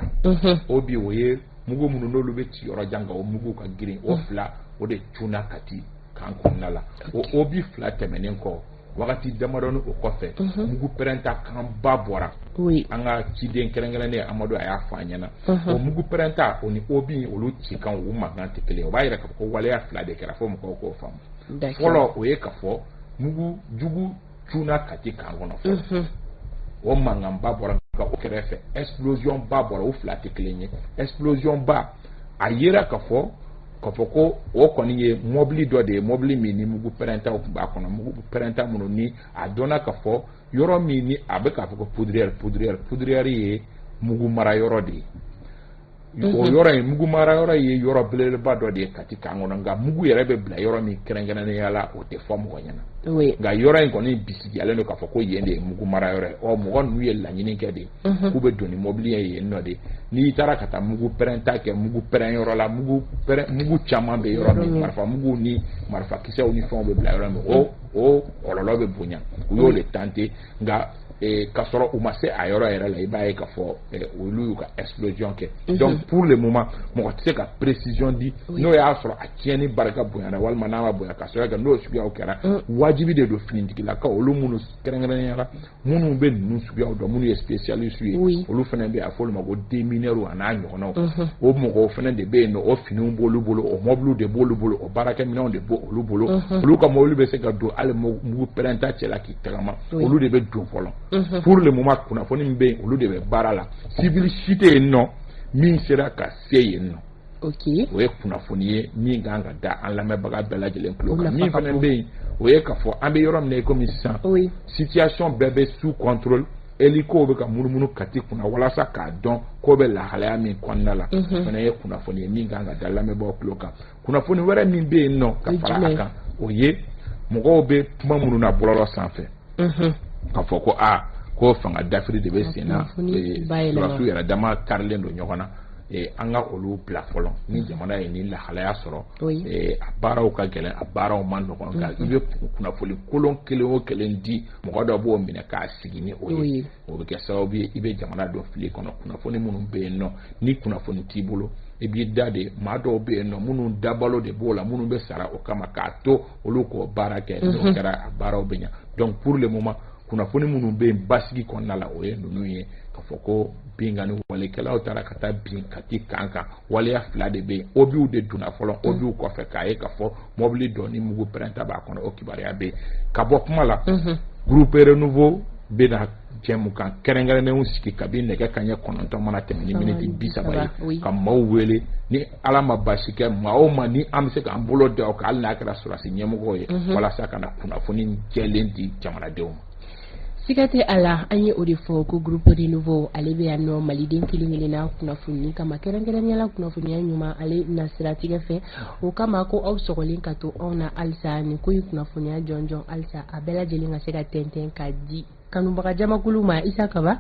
obi o ye mugu minnu n'olu bɛ ci yɔrɔ jan kan o mugu ka girin o 2 o de cunna Kati kan kɔnɔna la o obi 2 tɛmɛnen kɔ wagati damadɔni o kɔfɛ mugu pɛrɛnta kan ba bɔra an ka ciden kɛrɛnkɛrɛnnen Amadu a y'a fɔ an ɲɛna o mugu pɛrɛnta o ni obi olu ci kan o mankan tɛ kelen o b'a yira k'a fɔ ko waleya 2 de kɛra fo mɔgɔw k'o faamu fɔlɔ o ye k'a fɔ mugu jugu cunna Kati kan kɔnɔ fɔlɔ o mankan ba bɔra ka o kɛrɛfɛ explosion ba bɔra o 2 tɛ kelen ye explosion ba a yera k'a fɔ ko o kɔni ye mobili dɔ de ye mobili min ni mugu pɛrɛntaw tun b'a kɔnɔ mugu pɛrɛnta minnu ni a dɔnna k'a fɔ yɔrɔ min ni a bɛ k'a fɔ ko poudrière ye mugu mara yɔrɔ de ye o yɔrɔ in mugu mara yɔrɔ ye yɔrɔ belebeleba dɔ de ye Kati kan kɔnɔ nka mugu yɛrɛ bɛ bila yɔrɔ min kɛrɛnkɛrɛnnenya la o tɛ fɔ mɔgɔ ɲɛna nka yɔrɔ in kɔni bisigiyalen don k'a fɔ ko yen de ye mugu mara yɔrɔ ye mɔgɔ ninnu ye laɲini kɛ de k'u bɛ don ni mobili ye yen nɔ de n'i taara ka taa mugu pɛrɛnta kɛ mugu pɛrɛn yɔrɔ la mugu caman bɛ yɔrɔ min marifa mugu ni marifa kisɛw ni fɛnw bɛ bila yɔrɔ min o kɔlɔlɔ bɛ bonya u y'o de tenter nka k'a sɔrɔ u ma se a yɔrɔ yɛrɛ la i b'a ye k'a fɔ olu y'u ka explosion kɛ donc pour le moment mɔgɔ tɛ se ka précision di n'o y'a sɔrɔ a tiɲɛni barika bonyana walima n'a ma bonya k'a sɔrɔ kɛ n'o suguyaw kɛra wajibi de don finitigilakaw olu minnu kɛrɛnkɛrɛnnenya minnu bɛ ninnu suguyaw dɔn minnu ye spécialiste ye olu fana bɛ a fɔ olu ma ko démineurs a n'a ɲɔgɔnnaw o mɔgɔw fana de bɛ yen nɔ o finiw b'olu bolo o mobiliw de b'olu bolo o baarakɛminɛnw de b'olu bolo olu ka mobili bɛ se ka don hali mugu pɛrɛnta cɛla k'i tagama olu de bɛ don fɔlɔ pour le moment kunnafoni min bɛ yen olu de bɛ baara la civil si tɛ yen nɔ min sera ka se yen nɔ o ye kunnafoni ye min kan ka da an lamɛnbaga bɛɛ lajɛlen tulo kan min fana bɛ yen o ye k'a fɔ an bɛ yɔrɔ min na komi sisan situation bɛɛ bɛ sous contrôle hélico bɛ ka munumunu Kati kunna walasa k'a dɔn ko bɛ lahalaya min kɔnɔna la fana ye kunnafoni ye min kan ka da lamɛnbagaw tulo kan kunnafoni wɛrɛ min bɛ yen nɔ ka fara a kan o ye mɔgɔw bɛ kuma minnu na bɔlɔlɔ sanfɛ k'a fɔ ko ko fanga dafiri de bɛ sen na surasiw yɛrɛ dama karilen don ɲɔgɔn na an ka olu bila fɔlɔ ni jamana ye ni lahalaya sɔrɔ a baaraw ka gɛlɛn a baaraw ma nɔgɔn nka i bɛ kunnafoni kolon kelen o kelen di mɔgɔ dɔ b'o minɛ k'a sigi ni o ye o bɛ kɛ sababu ye i bɛ jamana dɔ fili kɔnɔ kunnafoni minnu bɛ yen nɔ ni kunnafoni t'i bolo i b'i da de maa dɔw bɛ yen nɔ minnu dabalo de b'o la minnu bɛ sara o kama k'a to olu k'o baara kɛ n'o kɛra a baaraw bɛ ɲɛ donc pour le moment kunnafoni minnu bɛ yen basigi kɔnɔna la o ye ninnu ye ka fɔ ko bingani walekɛlaw taara ka taa bin kati kan kan waleya fila de bɛ yen obiw de donna fɔlɔ obiw kɔfɛ k'a ye ka fɔ mobili dɔ ni mugu pɛrɛnta b'a kɔnɔ o kibaruya bɛ yen ka bɔ kuma la groupe renouveau bɛ na jɛmu kan kɛrɛnkɛrɛnnenw sigi kabini nɛgɛ kanɲɛ 9 mana tɛmɛ ni miniti 30 ye ka maaw wele ni ala ma basi kɛ maa o maa ni an bɛ se k'an bolo da o kan hali n'a kɛra sɔrɔsi ɲɛmɔgɔw ye walasa ka na kunnafoni jɛlen di jamanadenw ma. Siga tɛ a la an ye o de fɔ ko groupe renouveau ale bɛ yan nɔ maliden kelen-kelenna kunnafoni kama kɛrɛnkɛrɛnnenya kunnafoniya ɲuman ale nasiratigɛ fɛ o kama ko aw sɔgɔlen ka to anw na halisa nin ko in kunnafoniya jɔnjɔn halisa a bɛɛ lajɛlen ka se ka tɛntɛn ka di kanubaga jamakulu ma Isa Kaba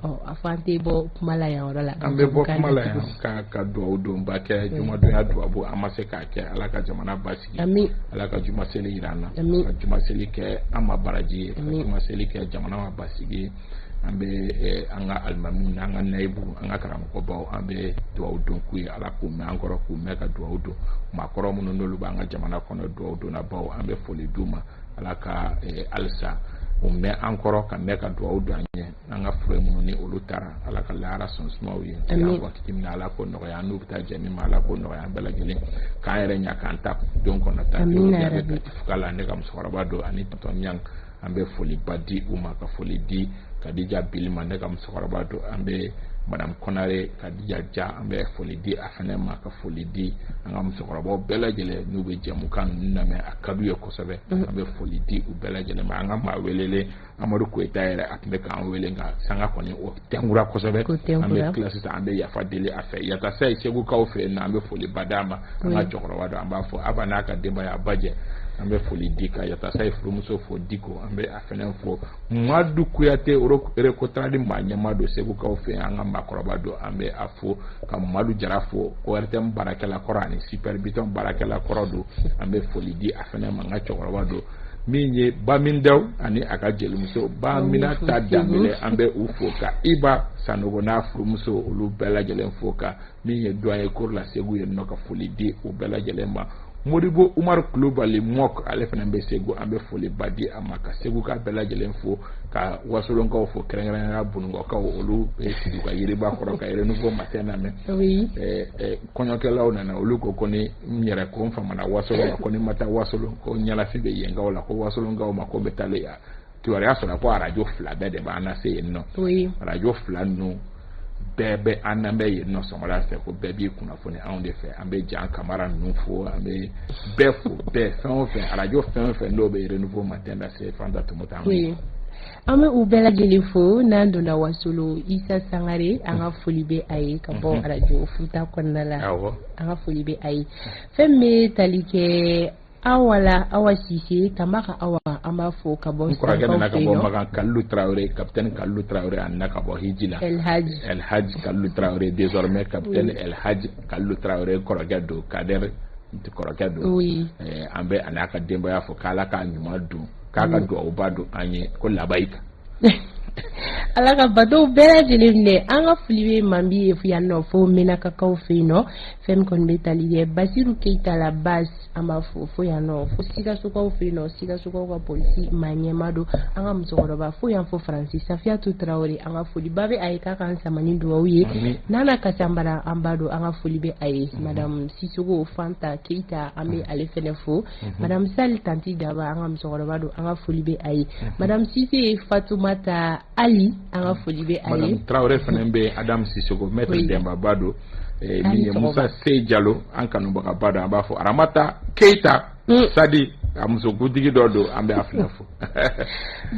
a fɔ an tɛ bɔ kuma la yan yɔrɔ la an bɛ bɔ kuma la yan ka dugawu don ba kɛ jumadonya dugawu an ma se k'a kɛ ala ka jamana basigi ala ka juma seli jira an na ka juma seli kɛ an ma baraji ye ka juma seli kɛ jamana ma basigi an bɛ an ka alimamiw n'an ka nayibu an ka karamɔgɔbaw an bɛ dugawu don k'u ye ala k'u mɛn an kɔrɔ k'u mɛn ka dugawu don maakɔrɔ minnu n'olu b'an ka jamana kɔnɔ dugawu donna baw an bɛ foli d'u ma ala ka halisa o mɛn an kɔrɔ ka mɛn ka dugawu don an ye an ka fure minnu ni olu taara ala ka lahara sɔn sumaw ye an waati min na ala ko nɔgɔya n'u bɛ taa jɛmi ma ala ko nɔgɔya an bɛɛ lajɛlen k'an yɛrɛ ɲa k'an ta don kɔnɔ ta fuga la ne ka musokɔrɔba don ani tɔn ɲang an bɛ foliba di u ma ka foli di Kadija Bilima ne ka musokɔrɔba don an bɛ Madame Konare Kadija Ja an bɛ foli di a fana ma ka foli di an ka musokɔrɔbaw bɛɛ lajɛlen n'u bɛ jɛmukan ninnu lamɛn a ka d'u ye kosɛbɛ an bɛ foli di u bɛɛ lajɛlen ma an ka maa welelen Amadu Koyita yɛrɛ a tun bɛ k'an wele nka sanga kɔni o tɛnkura kosɛbɛ an bɛ tila sisan an bɛ yafa deli a fɛ Yatasa ye Segukaw fɛ yen nɔ an bɛ foli ba d'a ma an ka cɛkɔrɔba don an b'a fɔ Aba n'a ka denbaya a bajɛ an bɛ foli di ka Yatasa ye furumuso fo Diko an bɛ a fɛnɛ fo Madu Kuyate Rekotradi maa ɲɛma don Segukaw fɛ yen an ka maakɔrɔba don an bɛ a fo ka Madu Jara fo ORTM baarakɛla kɔrɔ ani Super Biton baarakɛla kɔrɔ don an bɛ foli di a fɛnɛ ma an ka cɛkɔrɔba don min ye Bamindaw ani a ka jelimuso Baminata Danbele an bɛ u fo ka Iba Sanogo n'a furumuso olu bɛɛ lajɛlen fo ka min ye doyen cour la Segu ye nɔ ka foli di u bɛɛ lajɛlen ma Modibo Umar Kulubali Mok ale fana bɛ Segu an bɛ foli ba di a ma ka Segu ka bɛɛ lajɛlen fo ka Wasolonkaw fo kɛrɛnkɛrɛnnenya Bununkɔkaw olu sigi ka yiriba kɔrɔ ka renouveau matin lamɛn kɔɲɔkɛlaw nana olu ko ni n yɛrɛ ko n famana Wasolon ko ni ma taa Wasolon ko ɲalafi bɛ yenkaw la ko Wasolonkaw ma ko n bɛ taale kibaruya sɔrɔ ko arajo fila bɛɛ de b'an lase yen nɔ arajo fila ninnu bɛɛ bɛ an lamɛn yen nɔ sɔgɔmada fɛ ko bɛɛ b'i kunnafoni anw de fɛ an bɛ Jan Kamara ninnu fo an bɛ bɛɛ fo bɛɛ fɛn o fɛn arajo fɛn o fɛn n'o bɛ renouveau matin lase Fanta Tumuta an bɛ u bɛɛ lajɛlen fo n'an donna Wasolo Isa Sangare an ka foli bɛ a ye ka bɔ arajo Futa kɔnɔna la an ka foli bɛ a ye fɛn bɛ tali kɛ Awa Sise Tambaka Awa an b'a fo ka bɔ Sankaw fɛ yen nɔ Kalilu Traoré capitaine Kalilu Traoré a nana ka bɔ Hiji la El Hadj Kalilu Traoré désormais capitaine El Hadj Kalilu Traoré kɔrɔkɛ don Kader kɔrɔkɛ don an bɛ a n'a ka denbaya fo k'Ala ka ɲuman dun k'a ka duwawuba don an ye ko labayika ala ka bateau bɛɛ lajɛlen minɛ an ka foli bɛ Mambi ye yan nɔ fo Menakakaw fɛ yen nɔ fɛn min kɔni bɛ tali kɛ Basiru Keita la base an b'a fo yan nɔ fo Sikasokaw fɛ yen nɔ Sikasokaw ka polisi maa ɲɛma don an ka musokɔrɔba fo yan fo Faransi Safiatou Traoré an ka foli ba bɛ a ye k'a k'an sama ni dugawu ye Nana Kasambara an b'a dɔn an ka foli bɛ a ye Madame Sissoko Fanta Keita an bɛ ale fɛnɛ fo Madame Sali Tanti Daba an ka musokɔrɔba don an ka foli bɛ a ye Madame Cissé Fatoumata Ali an ka foli bɛ a ye Madame Traoré fana bɛ Adam Sissoko Maître Demba Bado min ye Musa Sey Jalo an kanubaga ba don an b'a fɔ Aramata Keita Sadi a musokutigi dɔ don an bɛ a fila fo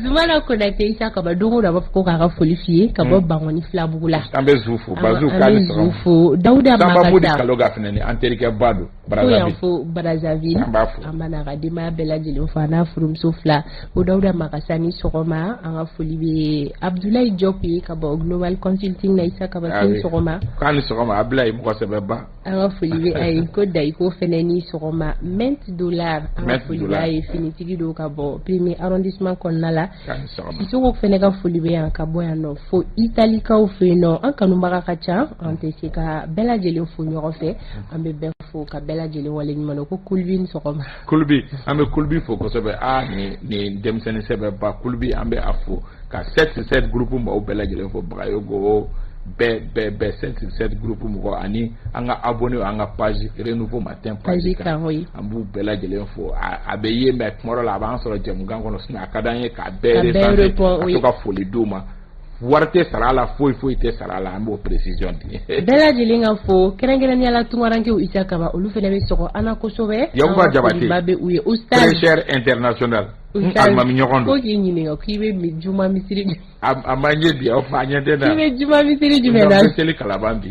Zumana Konate Isa Kaba don o don a b'a fɔ ko k'a ka foli f'i ye ka bɔ Bangoni Filabugu la an bɛ zu fo Bazu k'ale sɔgɔma Dawuda Samba Modi Kaloga fana ni an terikɛ ba don Brazzaville an b'a ka denbaya bɛɛ lajɛlen fo a n'a furumuso fila o Dawuda Makasa ni sɔgɔma an ka foli bɛ Abdoulaye Diop ye ka bɔ Global Consulting na Isa Kaba ni sɔgɔma k'a ni sɔgɔma Abdoulaye mɔgɔ sɛbɛ ba an ka foli bɛ a ye ko Dayiko fana ni sɔgɔma $20 an ka foli Abdoulaye finitigi do ka bɔ premier arrondissement kɔnɔna la Sisoko fɛnɛ ka foli bɛ yan ka bɔ yan nɔ fo Italikaw fɛ yen nɔ an kanubaga ka ca an tɛ se ka bɛɛ lajɛlen fo ɲɔgɔn fɛ an bɛ bɛɛ fo ka bɛɛ lajɛlen wale ɲuman dɔn ko Kulubi ni sɔgɔma Kulubi an bɛ Kulubi fo kosɛbɛ ni denmisɛnnin sɛbɛ ba Kulubi an bɛ a fo ka 7 groupe mɔgɔw bɛɛ lajɛlen fo Bagayogo bɛɛ 7 groupe mɔgɔ ani an ka abonné an ka page Renouveau Matin page kan an b'u bɛɛ lajɛlen fo a bɛ ye mais tuma dɔ la a b'an sɔrɔ jamukan kɔnɔ sinon a ka d'an ye k'a bɛɛ recenser ka to ka foli d'u ma wari tɛ sara la foyi tɛ sara la an b'o précision di bɛɛ lajɛlen ka fo kɛrɛnkɛrɛnnenya la tunkarankew Isa Kaba olu fɛnɛ bɛ sɔgɔ an na kosɛbɛ Yakuba Jabate très cher international alimami ɲɔgɔn don ko k'i ɲininka k'i bɛ juma misiri a ma ɲɛ bi aw fa ɲɛ tɛ na k'i bɛ juma misiri jumɛn na n bɛ seli Kalaban bi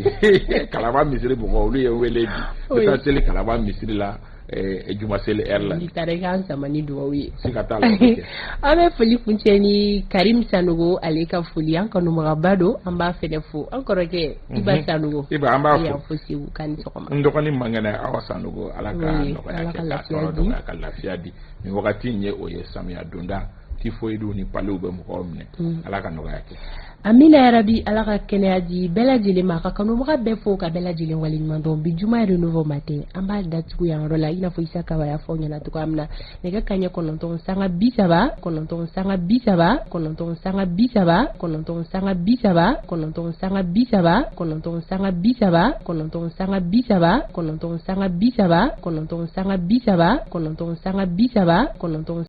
Kalaban misiri mɔgɔw olu ye n wele bi n bɛ taa seli Kalaban misiri la juma seli heure la n'i taara i k'an sama ni dugawu ye siga t'a la an bɛ foli kuncɛ ni Karim Sanogo ale ka foli an kanubagaba don an b'a fɛnɛ fo an kɔrɔkɛ Iba Sanogo Iba an b'a fo Segu k'a ni sɔgɔma n dɔgɔnin mangɛnɛ Awa Sanogo ala ka nɔgɔya kɛ k'a tɔɔrɔ dɔgɔya ka lafiya di nin wagati in ye o ye samiya donda typhoïde ni palew bɛ mɔgɔw minɛ ala ka nɔgɔya kɛ Amina yarabi ala ka kɛnɛya di bɛɛ lajɛlen ma ka kanubaga bɛɛ fo ka bɛɛ lajɛlen wale ɲuman dɔn bi juma Renouveau Matin an b'a datugu yan yɔrɔ la i n'a fɔ Isa Kaba y'a fɔ ɲɛna cogoya min na nɛgɛ kaɲɛ 9 sanga 30 9 sanga 30 9 sanga 30 9 sanga 30 9 sanga 30 9 sanga 30 9 sanga 30 9 sanga 30 9 sanga 30 9 sanga 30 9